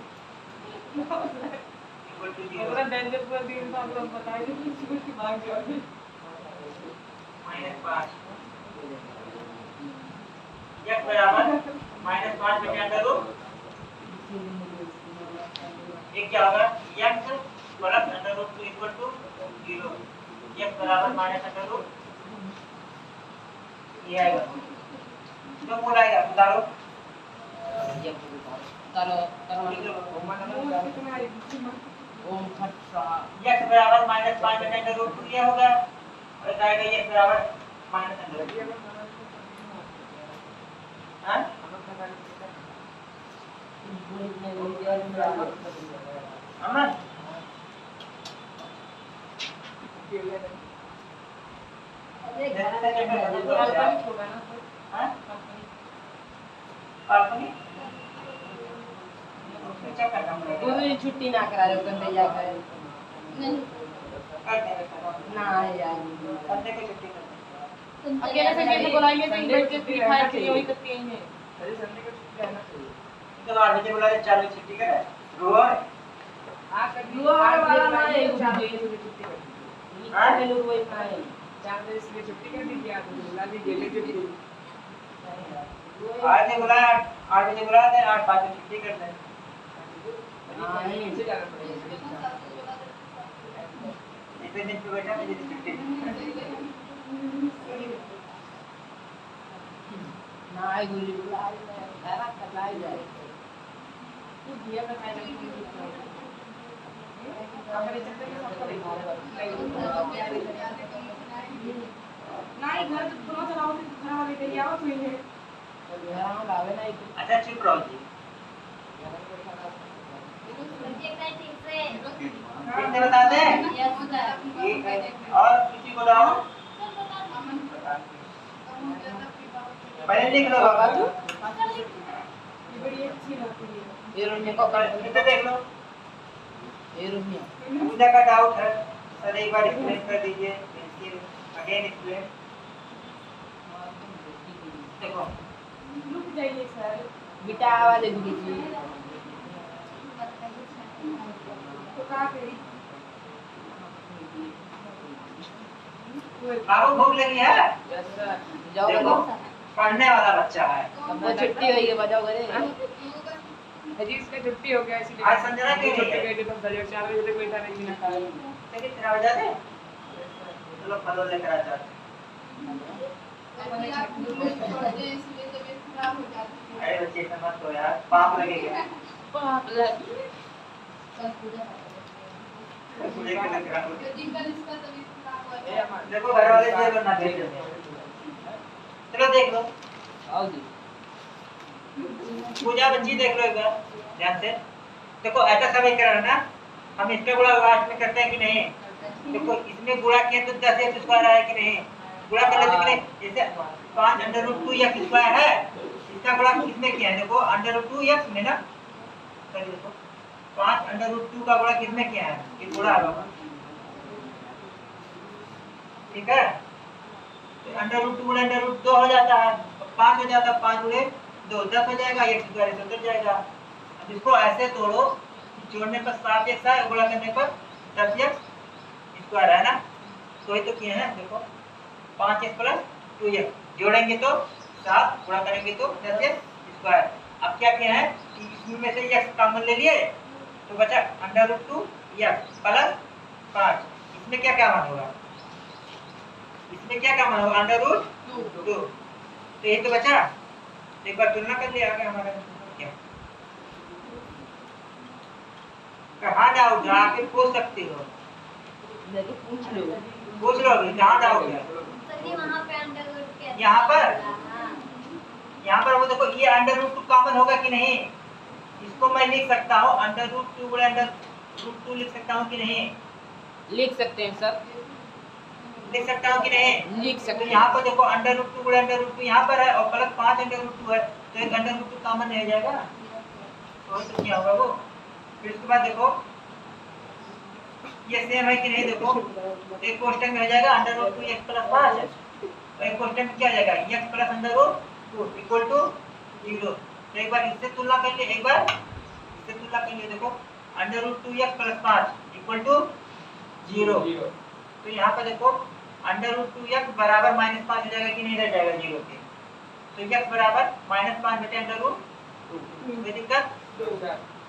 इक्वल टू 0 -5 x बराबर -5 बटे अंडर रूट, ये क्या होगा? x plus under root 2 equal to 0 x बराबर माइनस अंडर रूट ये आएगा तो मूल आएगा उतारो तारो ओम फट स्वाहा x बराबर माइनस 5 बटे अंडर रूट 2 ये होगा और आएगा x बराबर माइनस अंडर रूट हां अमन काल्पनिक होगा ना सर हां काल्पनिक काल्पनिक क्या करना वो पड़ेगा भी छुट्टी ना करा रहे हो भैया का ना यार संडे को छुट्टी कर अकेले संडे को बुलाएंगे तो इन बच्चे फ्री फायर के लिए वही करती हैं तो 8 बजे बुला दे 4 बजे छुट्टी करे रोज वाला ना है छुट्टी कर हाँ? लोग वही ना है 4 बजे इसलिए छुट्टी कर दीजिए आप बुला दीजिए ले छुट्टी आज ही बुला 8 बजे बुला दे 8 5 बजे छुट्टी कर दे हाँ नीचे जाना पड़ेगा इतने दिन पे बैठा मुझे छुट्टी ना है गुल्ली बुला ऐसा करना ही जाए तो दिया का फायदा अपने चक्कर में सबको नहीं घर तो दोनों चलाओ तो खराब है कहीं आओ कोई है यहाँ लावे ना अच्छा चुप रहो जी कितने बता दे ठीक है और किसी को लाओ पहले लिख लो बाबा तू ये बड़ी अच्छी लगती है ये रोने को कर इधर देख लो ये रोने पूजा का डाउट है सर एक बार एक्सप्लेन कर दीजिए अगेन एक्सप्लेन देखो रुक जाइए सर बेटा आवाज दे दीजिए तो कहाँ करी बाबू भूख लगी है जाओ देखो बताओ पढ़ने वाला बच्चा है अब वो छुट्टी हुई है बजाओ करे अजी इसका छुट्टी हो गया इसलिए आज संजना क्यों नहीं छुट्टी है? गई थी तो 4 बजे तक बैठा रही ना खाया लेकिन 3 बजे दे चलो फलो लेकर आ जाते अरे बच्चे ऐसा मत करो यार पाप लगेगा पूजे के लेकर आओ देखो घर वाले से बनना चाहिए चलो देख लो आओ जी पूजा बच्ची देख लो एक बार ध्यान से देखो ऐसा समीकरण ना हम इसका गुणा लास्ट में करते हैं कि नहीं देखो इसमें गुणा किया तो 10x स्क्वायर आया कि नहीं गुणा कर लेते कि नहीं जैसे 5 अंडर रूट 2x स्क्वायर है इसका गुणा किसमें किया है देखो अंडर रूट 2x में ना कर देखो 5 अंडर रूट 2 का गुणा किसमें किया है ये गुणा होगा ठीक है तो अंडर रूट 2 गुणा अंडर रूट 2 हो जाता है 5 हो जाता है 5 गुणे 2 10 हो जाएगा x स्क्वायर से उतर जाएगा अब इसको ऐसे तोड़ो जोड़ने पर 7x है गुणा करने पर 10x स्क्वायर है ना तो ये तो किए हैं देखो 5x प्लस 2x जोड़ेंगे तो 7 गुणा करेंगे तो 10x स्क्वायर अब क्या किया है कि इसमें से x कॉमन ले लिए तो बचा अंडर रूट 2x प्लस 5 इसमें क्या क्या मान होगा इसमें क्या क्या मान होगा अंडर रूट 2 तो ये तो बचा एक बार तुलना कर लिया आगे हमारा क्या कहाँ डाउट है आके पूछ सकते हो देखो पूछ लो अभी कहाँ डाउट है यहाँ पर वो देखो ये अंडर रूट 2 कॉमन होगा कि नहीं इसको मैं लिख सकता हूँ अंडर रूट 2 गुणा अंडर रूट 2 लिख सकता हूँ कि नहीं लिख सकते हैं सर लिख सकता हूँ कि नहीं लिख तो सकते यहाँ हैं पर देखो अंडर रूट 2 गुणा अंडर रूट 2 यहाँ पर है और प्लस 5 अंडर रूट 2 है तो एक अंडर रूट 2 कॉमन नहीं हो जाएगा तो क्या होगा वो फिर उसके बाद देखो ये सेम है कि नहीं देखो एक क्वेश्चन में हो जाएगा अंडर रूट 2 x प्लस 5 और एक क्वेश्चन में क्या आ जाएगा x plus under root 2 equal to 0 तो एक बार इससे तुलना कर लिए एक बार इससे तुलना कर लिए देखो under root 2x plus 5 equal to 0 तो यहाँ पर देखो अंडर रूट 2x बराबर -5 हो जाएगा कि नहीं रह जाएगा 0 के तो x बराबर -5 बटे अंडर रूट 2 कोई दिक्कत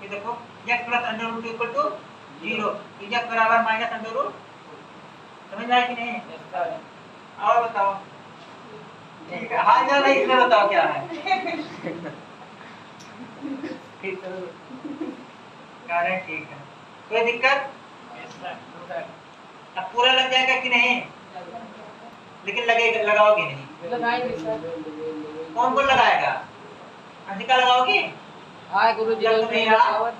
ये देखो x plus under root 2 equal to zero. x बराबर माइनस अंडर रूट, समझ में आया कि नहीं? और बताओ। ठीक है, हाँ चलो इसमें बताओ क्या है। कारण ठीक है, कोई दिक्कत? अब पूरा लग जाएगा कि नहीं? लेकिन लगेगा, लगाओगे नहीं? लगाएंगे सर। कौन कौन लगाएगा? अंशिका लगाओगी? हाँ गुरुजी जब तुम्हें यहाँ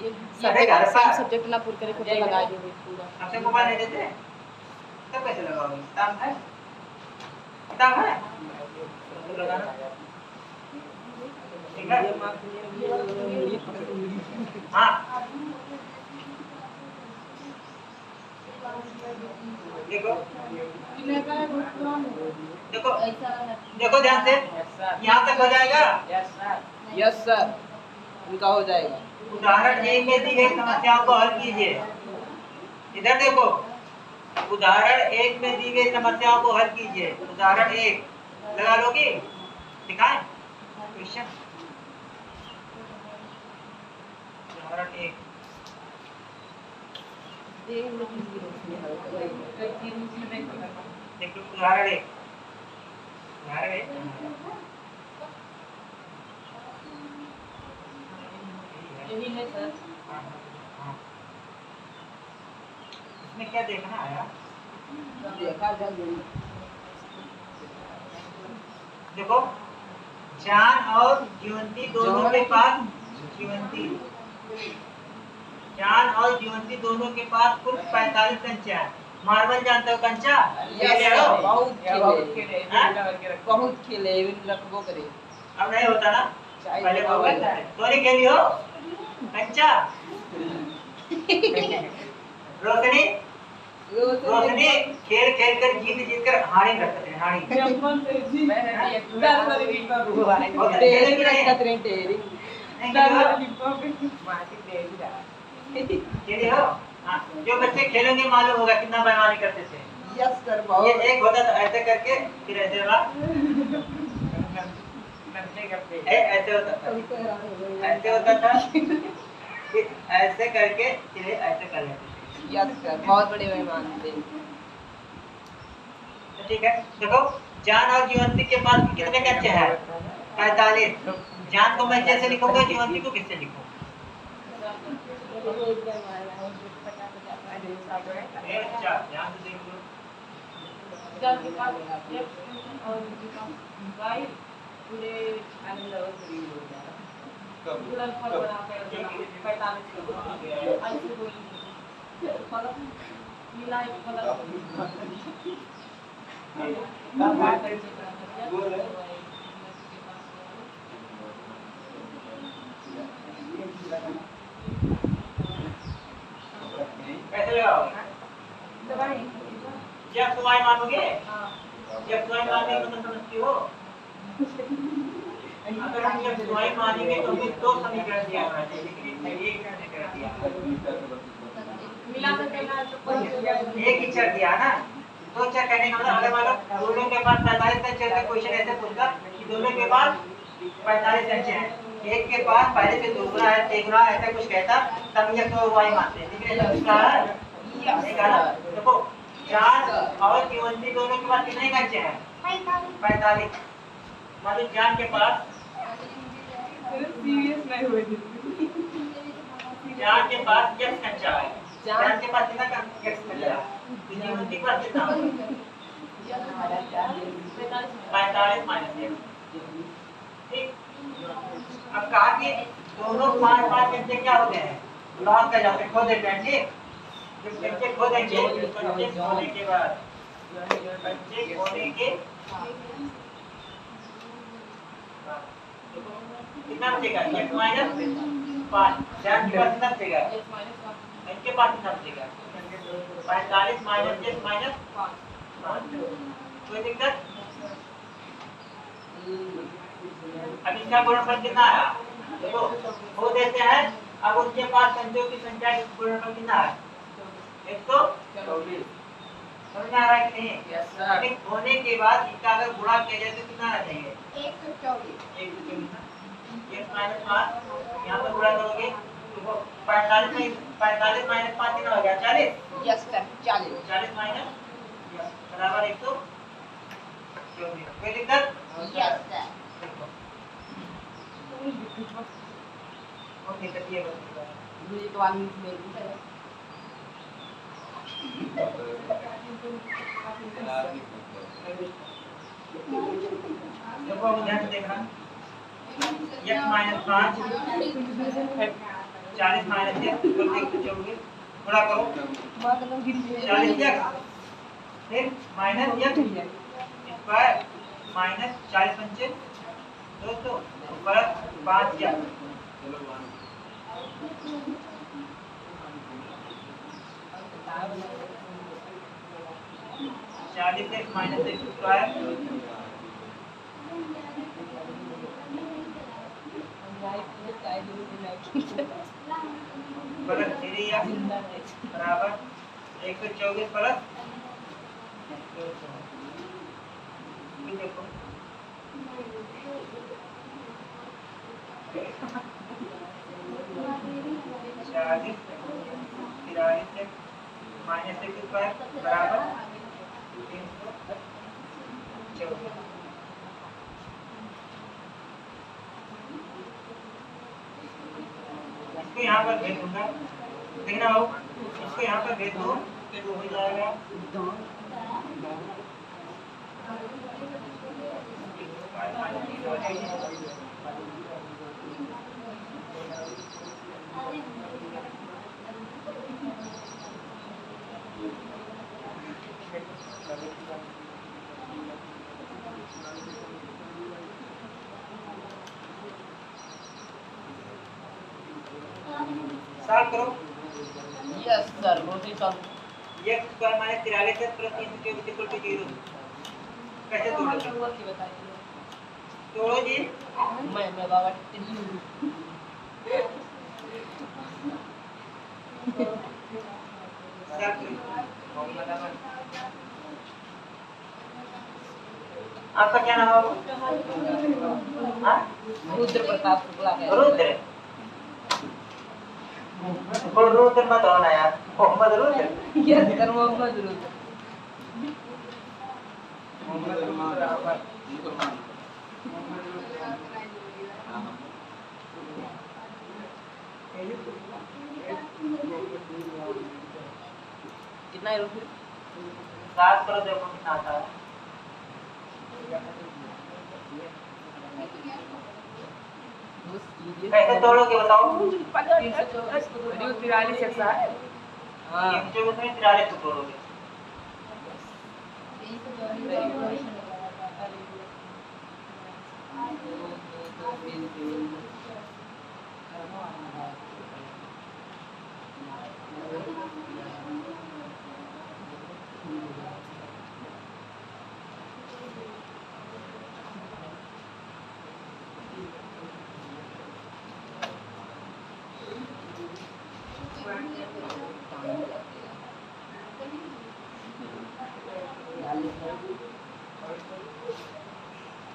ये साढ़े घर पर। सेम सब्जेक्ट ना पूरा करे तो लगा देंगे पूरा। आपसे मोबाइल नहीं देते? तब कैसे लगाओगे? किताब है? किताब है? तो लगाना। ठीक है? हाँ देखो देखो देखो ध्यान से, यहाँ तक हो जाएगा। यस सर, उनका हो जाएगा। उदाहरण एक में दी गई समस्याओं को हल कीजिए। इधर देखो, उदाहरण एक में दी गई समस्याओं को हल कीजिए। उदाहरण एक लगा लोगी? दिखाएं क्वेश्चन। उदाहरण एक देखो, उदाहरण एक, उदाहरण एक यही है सर। इसमें क्या देखना है? देखो, जान और जीवंती दोनों के पास जान और जीवंती दोनों के पास कुल 45 कंचा है। मार्बल जानते हो कंचा? खेले हो? बहुत खेले रखबो करे। अब नहीं होता ना, पहले बहुत होता है। सोनी खेली हो कंचा? रोशनी खेल खेल कर जीत कर हाड़ी रखते हैं। हाड़ी खेले हो? हाँ, जो बच्चे खेलेंगे मालूम होगा कितना बेईमानी करते थे। यस सर, ये बहुत। एक होता था ऐसे करके, फिर ऐसे वाला ऐसे होता था, ऐसे होता था, फिर ऐसे करके फिर ऐसे कर लेते थे। यस सर, बहुत बड़े मेहमान थे। तो ठीक है, देखो जान और जीवंती के पास कितने कच्चे हैं? 45। जान को मैं कैसे लिखूंगा, जीवंती को किससे लिखूंगा? अच्छा, ध्यान से देख लो। जब के पास x और उनके पास y पूरे गुणनफल बनाकर 45 को ऐसे बोलिए। फलक मिला एक फलक कैसे लगाओगे? जब तुम्हारी मानोगे, जब तुम्हारी मानने को तो समझती हो। अगर हम जब तुम्हारी मानेंगे तो हमें 2 समीकरण दिया होना चाहिए, लेकिन इसमें एक समीकरण दिया है। मिला कर करना है तो कोई एक ही चर दिया ना, 2 चर कहने का मतलब अगर मान लो दोनों के पास 45 कंचे का क्वेश्चन ऐसे पूछता कि दोनों के पास 45 कंचे हैं, एक के पास पहले से 2 गुना है, 3 गुना है, ऐसा कुछ कहता तब ये तो वाई मानते हैं। लेकिन ऐसा कुछ कहा है नहीं कहा। देखो जान और जीवंती दोनों के पास कितने कंचे हैं? 45। मान लो जान के पास, सीरियस नहीं हुए। जान के पास x कंचा है, जान के पास कितना x कंचा है, तो जीवंती के पास कितना होगा? 45 माइनस x। ठीक, अब कहा कि दोनों 5-5 कंचे क्या होते हैं? लॉस कर जाते हैं, खो देते हैं। ठीक, जब कंचे खो देंगे, कंचे खोने के बाद, कंचे खोने के कितना बचेगा? x minus 5। जान के पास कितना बचेगा? इनके पास कितना बचेगा? 45 माइनस x माइनस 5। कोई दिक्कत? अब इसका गुणनफल कितना आया? देखो खो देते हैं, अब उनके पास संख्याओं की संख्या का गुणनफल कितना है? 124। समझ में आ रहा है कि नहीं? Yes sir. लेकिन खोने के बाद इसका अगर गुणा किया जाए तो कितना आ जाएगा? 124। 124। x माइनस 5 यहाँ पर गुणा करोगे तो 45 में 45 माइनस 5 कितना हो गया 40 यस सर 40 40 माइनस बराबर 124 कोई दिक्कत यस सर देखो कौन दिक्कत ये बताइए मुझे तो आदमी मेरे को सर देखो अब ध्यान से देखना x माइनस 5 40 माइनस x ऊपर देख के चलोगे गुणा करो 40 x फिर माइनस x स्क्वायर माइनस 40 पंचे 200 ऊपर 5 x 40 x minus x square plus 3x बराबर 124 प्लस 200 देखो चालीस तिरालीस माइनस एक स्क्वायर बराबर 314 इसको यहाँ पर भेज दूंगा देखना हो इसको यहाँ पर भेज दो तो हो जाएगा सॉल्व करो यस सर रोटी solve x square minus 43 plus 324 equal to 0 कैसे तोड़ोगे तोड़ो जी मैं बाबा आपका क्या नाम है हाँ? रुद्र प्रताप शुक्ला है रुद्र रुद्र मत होना यार मोहम्मद रुद्र यस सर मोहम्मद रुद्र कितना है रुपये 7 करो देखो कितना आता है कैसे तोड़ोगे बताओ 43 ऐसा है 324 में 43 को तोड़ोगे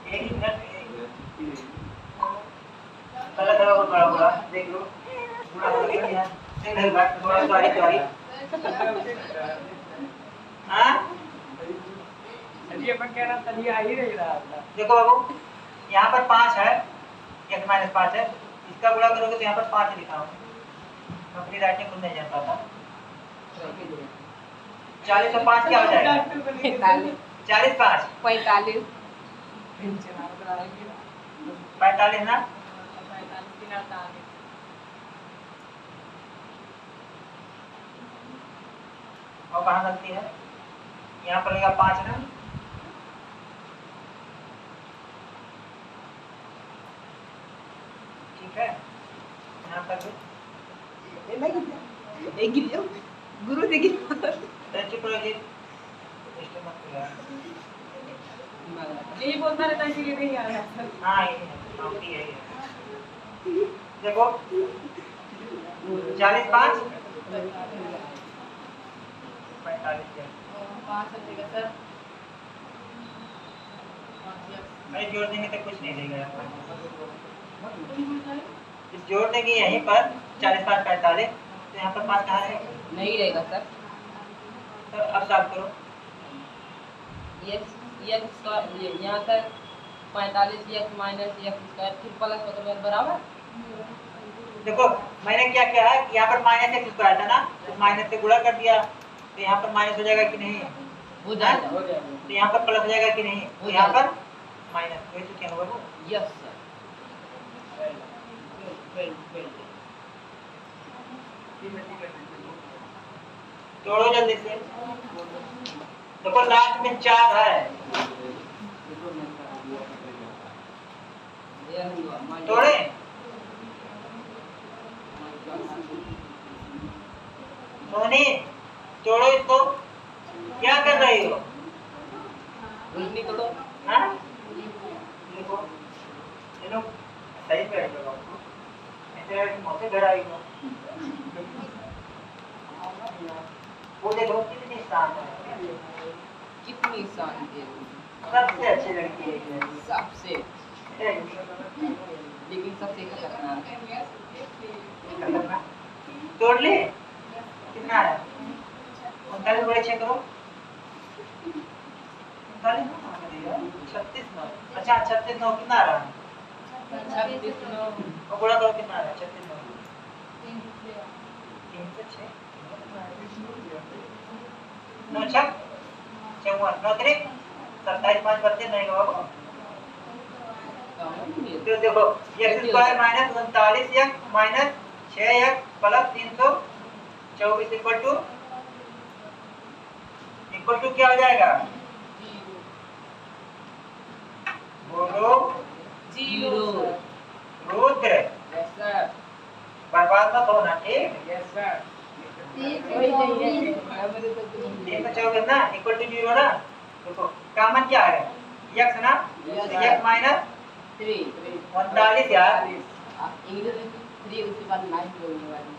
एक ही मिनट कलर कलर बहुत बड़ा होगा देख लो पूरा हो गया यार देख ले बात थोड़ा सॉरी सॉरी हां चलिए अपन कह रहा था ये आ ही नहीं रहा था देखो बाबू यहाँ पर 5 है x माइनस 5 है इसका गुणा करोगे तो यहाँ पर 5 लिखा हूँ अपनी राइटिंग खुद नहीं जान पाता 40 और 5 क्या हो जाएगा 40 5 45 45 ना और कहाँ लगती है यहाँ पर लगेगा 5 ना ठीक है यहाँ पर एक गिर जाओ गुरु ने गिर चुप रहो जी डिस्टर्ब मत करो यार। यही बोलता रहता है इसीलिए नहीं आ रहा है हाँ ये काफी है ये। देखो 40 5 45 सर भाई जोड़ देंगे तो कुछ नहीं देगा यार इस जोड़ देंगे यहीं पर 40 5 45, तो यहाँ पर 5 कहाँ रहेगा? नहीं रहेगा सर। तो अब साफ करो। एक्स का यहाँ तक 45 एक्स माइनस एक्स स्क्वायर फिर प्लस मतलब बराबर। देखो मैंने क्या किया है कि यहाँ पर माइनस एक्स स्क्वायर था ना, तो माइनस से गुणा कर दिया, तो यहाँ पर माइनस हो जाएगा कि नहीं? हो जाएगा। तो यहाँ पर प्लस हो जाएगा कि नहीं? तो यहाँ पर माइनस, वही तो क्या होगा वो? Yes sir. तोड़ो जल्दी से। देखो लास्ट में 4 है, तोड़े। सोनी तोड़ो इसको, क्या कर रही हो? उल्टी तोड़ो। हाँ? देखो ये लोग सही पे बैठे हो, ऐसे मौके घर आई हो। वो देखो कितनी शांत है, कितनी शांति है। सबसे अच्छी लड़की है ये। सबसे, है। लेकिन सबसे खतरनाक। तोड़ ले, कितना है? 39 बड़े चेक करो। 39 36 9, अच्छा 36 9 कितना आ रहा है? 36 9 और गुणा करो कितना आ रहा है? 36 9 3 से 6 9 छक 54 9 3 27 5 32 नहीं होगा वो। तो देखो x square minus 39 x minus 6 x plus 324 equal to क्या हो जाएगा? बोलो। जीरो। Rudra yes sir. बर्बाद मत होना, ठीक? Yes sir. 324 ना इक्वल टू 0 ना। देखो कॉमन क्या है? एक्स ना, एक्स माइनस 3 39 यार। इंग्लिश में 3 उसके बाद 9 बोलने वाली।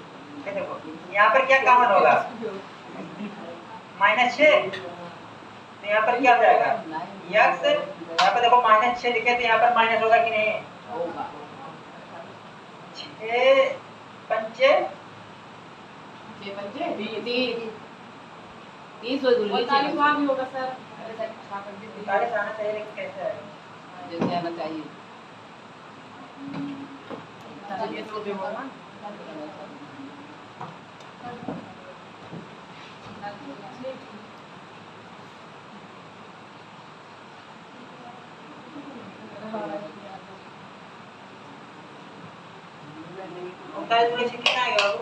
देखो यहाँ पर क्या कॉमन होगा? -6, तो यहाँ पर क्या हो जाएगा? एक्स, यहाँ पर देखो -6 लिखे तो यहाँ पर माइनस होगा कि नहीं? होगा। 6 पंचे 6 पंचे 30 हो गई। 45 वहाँ भी होगा सर। 45 आना चाहिए, लेकिन कैसे है? जैसे आना चाहिए। चलिए तो भी होगा। उनतालीस से कितना आएगा बाबू?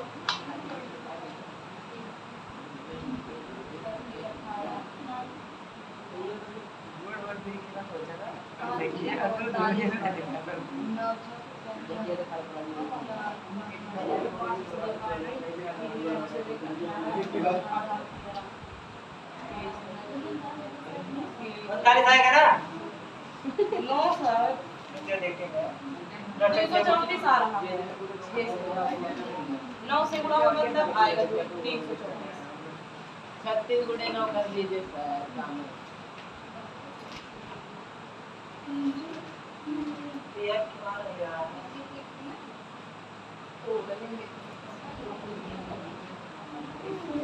उनतालीस आएगा ना? 9 सर। मुझे देखेंगे 334 आ रहा है। 9 से गुणा होगा तब आएगा 334। 36 गुणे 9 कर लीजिए सर। काम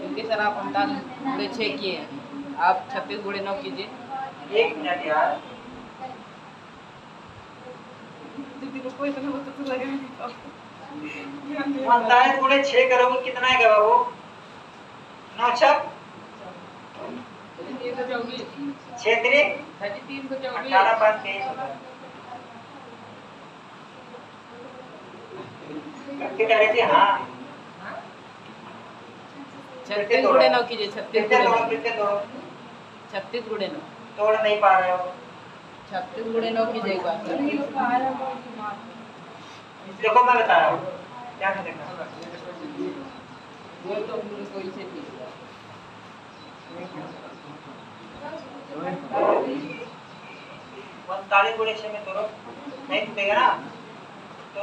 क्योंकि सर आप 39 गुणे 6 किए हैं, आप 36 गुणे 9 कीजिए। 1 मिनट यार। दीदी को कोई तो लगा नहीं पाओ। 39 गुणे 6 करोगे कितना आएगा बाबू? 9 छक 324। 6 3 324। 18 5 23 करके कह रही थी। हाँ 36 गुणे 9 कीजिए। 36 कितने गुणे तोड़ो 9। कितने तोड़ो? 36 गुणे 9। तोड़ नहीं पा रहे हो। 36 गुणे 9 कीजिए एक बार सर। देखो मैं बता रहा हूँ, ध्यान से देखना। वो तो कोई से ठीक है। 39 गुणे 6 में तोड़ो, नहीं टूटेगा ना? तो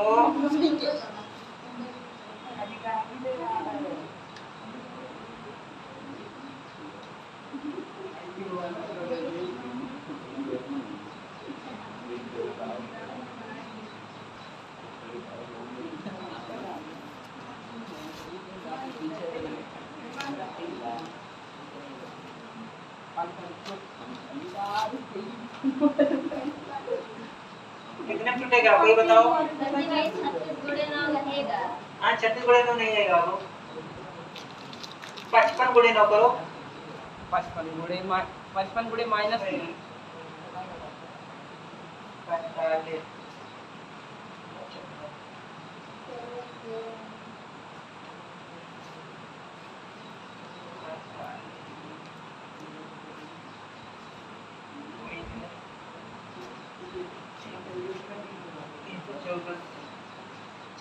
कितने में टूटेगा कोई बताओ। सर जी भाई 36 गुणे 9 रहेगा। हाँ 36 गुणे 9 नहीं आएगा वो। 55 गुणे 9 करो। 55 गुणे माइनस 45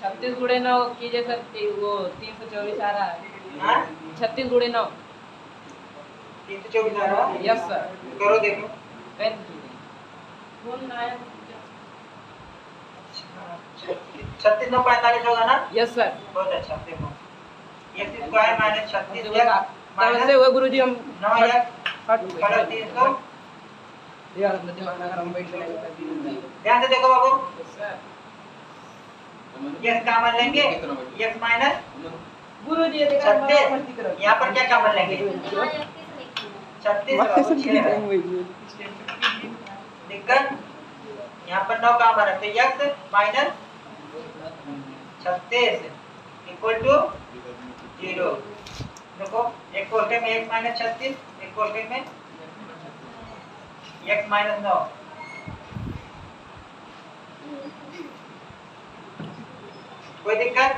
36 गुणे 9 कीजिए सर, वो 324 आ रहा है। हाँ 36 गुणे 9। 324 आ रहा है। Yes sir. करो देखो। कर 36 9 45 होगा ना। Yes sir. बहुत अच्छा देखो x स्क्वायर माइनस 36 तब माइनस से वो गुरुजी हम 9x हट प्लस 300। यार दिमाग अगर हम बैठ गए ध्यान से देखो बाबू, सर। x कॉमन लेंगे x माइनस गुरुजी ये देखा 36। यहाँ पर क्या कॉमन लेंगे यहाँ 31 लिखना है। 36 दिक्कत। यहाँ पर 9 कॉमन है तो x माइनस 36 इक्वल टू 0। देखो एक क्वेश्चन में x माइनस 36, एक क्वेश्चन में x माइनस 9। कोई दिक्कत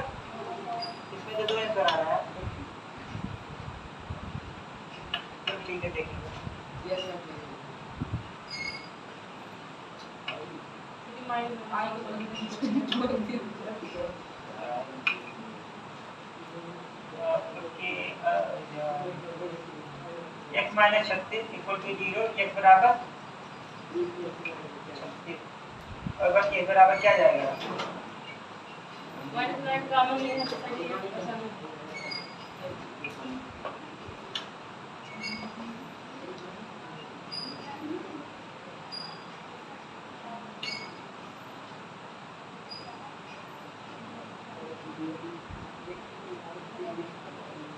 इसमें तो 2 आंसर आ रहा है। तो ठीक है देखेंगे। Yes sir. x minus 36 equal to 0, x बराबर 36 और बस ये बराबर क्या जाएगा माइनस 9 कॉमन लेना तो सही है, ऐसा नहीं।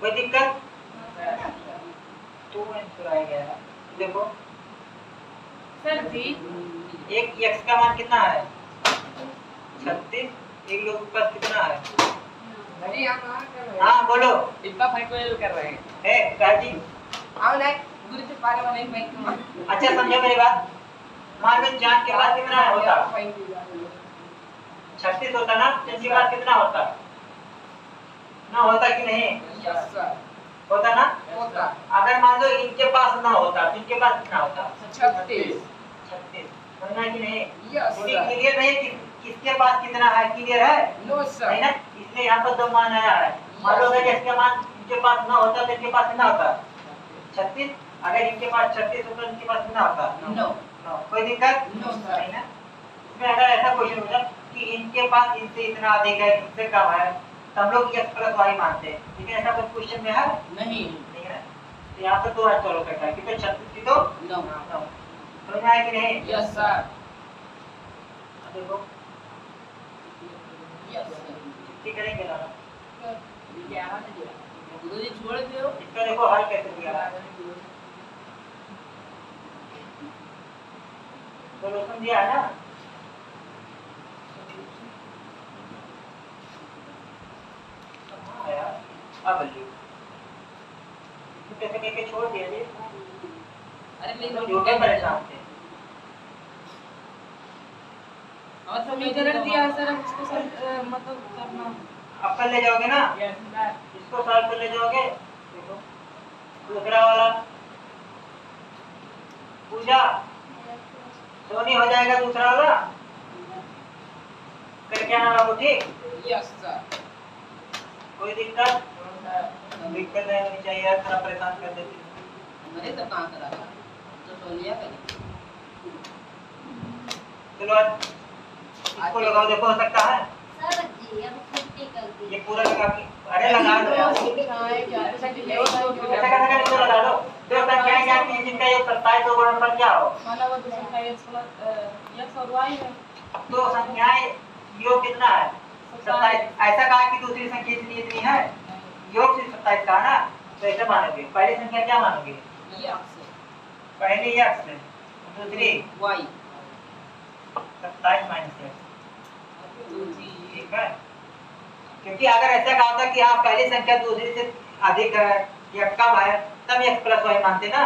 कोई दिक्कत। 2 आंसर आएगा। देखो सर जी एक x का मान कितना है 36, एक लोग के पास कितना है। नहीं आप कहां कर रहे हैं? हाँ बोलो इतना फाइनल कर रहे हैं। है गाजी। आओ ना गुरुजी पारे वाले बैंक में। अच्छा समझो मेरी बात। मान लो जान के पास कितना होता 36 होता ना, जान के पास कितना होता ना, होता कि नहीं यस सर। होता ना। होता अगर मान लो इनके पास ना होता तो इनके पास कितना होता 36। 36। समझना कि नहीं। यस थोड़ी सर। क्लियर नहीं कि किसके पास कितना है, क्लियर है नो है सर। ना। इसलिए यहाँ पर 2 मान आया है। मान लो अगर इसके मान इनके पास ना होता तो इनके पास कितना होता 36। अगर इनके पास 36 होता तो इनके पास कितना होता नो नो। कोई दिक्कत नो सर। नहीं ना। इसमें अगर ऐसा क्वेश्चन होता कि इनके पास इनसे इतना अधिक है, इनसे कम है, तो हम लोग x प्लस y मानते हैं, लेकिन ऐसा कुछ क्वेश्चन में है नहीं नहीं है। तो यहाँ पर 2 बार सॉल्व करता है कि तो 36 की तो नो नो। समझ में आया कि नहीं। Yes sir. अब देखो यस सर। ठीक करेंगे ना। गुरुजी छोड़ दियो। इसका देखो हल कैसे दिया है। सोल्यूशन दिया है ना। अब लिखो कैसे करके छोड़ दिया जी। अरे तो लेकिन झूठे परेशान थे। और समीकरण दिया है सर, अब इसको सर मतलब करना। अब कल ले जाओगे ना, यस सर। इसको सॉल्व कर ले जाओगे। देखो दूसरा वाला पूजा सोनी हो जाएगा दूसरा वाला करके आना बाबू। ठीक यस सर। कोई दिक्कत दिक्कत नहीं होनी चाहिए यार, थोड़ा परेशान कर देती है। हमारे तो कहाँ करा तो सोनिया करी। चलो आज इसको लगाओ, देखो हो सकता है सर जी अब छुट्टी कर दी। ये पूरा लगा के। अरे लगा दो यार, ऐसा करके इसको लगा दो। दो संख्याएं क्या की जिनका योग 27 और गुणनफल क्या हो। माना वो दूसरा का x प्लस x और y है। तो संख्याएं योग कितना है 27। ऐसा कहा कि दूसरी संख्या इतनी इतनी है, योग सिर्फ 27 का है ना, तो ऐसे मानोगे। पहली संख्या क्या मानोगे यस पहली x दूसरी वाई 27 माइनस x, ठीक है। क्योंकि अगर ऐसा कहा था कि हाँ पहली संख्या दूसरी से अधिक है या कम है तब x प्लस वाई मानते ना।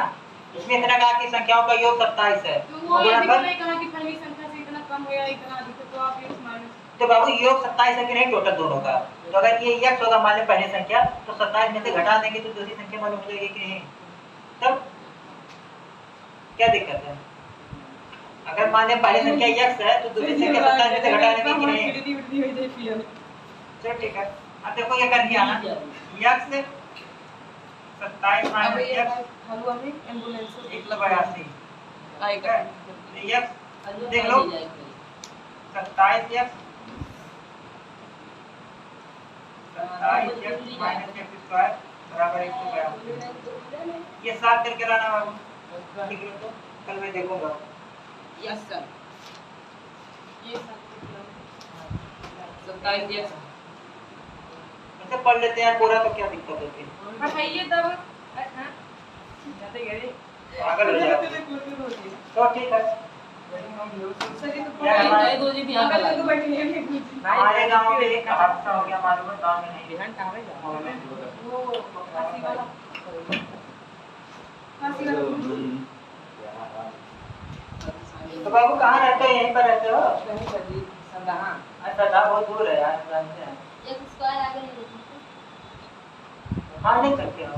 इसमें इतना कहा कि संख्याओं का योग 27 है, तो वो यदि गुणनफल मैंने कहा कि पहली संख्या से इतना कम हो या इतना अधिक है, तो आप x माइनस तो बाबू योग 27 है कि नहीं टोटल दोनों का। तो अगर ये x होगा मान लें पहली संख्या तो 27 में से घटा देंगे तो दूसरी संख्या मालूम हो जाएगी कि नहीं। तब क्या दिक्कत है? अगर मान लें पहली संख्या x है तो दूसरी संख्या 27 में से घटा देंगे कि नहीं। चलो ठीक है। अब देखो ये कर दिया ना x 27 अब माइनस ये x हलवा में एम्बुलेंस 182 आएगा। x देख लो 27x माइनस x स्क्वायर बराबर 182। ये साथ करके लाना बाबू, ठीक है। तो कल मैं देखूंगा। यस सर ये 27 यस ऐसे पढ़ लेते हैं पूरा तो क्या दिक्कत होती है। पढ़ाइए तब। हाँ जाते गए पागल हो जाओ। तो ठीक है। हमारे गांव में एक हादसा हो गया मालूम है, गांव में नहीं बिहान कहाँ है वो फांसी वाला तो बाबू कहाँ रहते हो? यहीं पर रहते हो? संदहा अच्छा था, बहुत दूर है यार। x स्क्वायर आगे नहीं लिखते। हाँ नहीं सकते हो।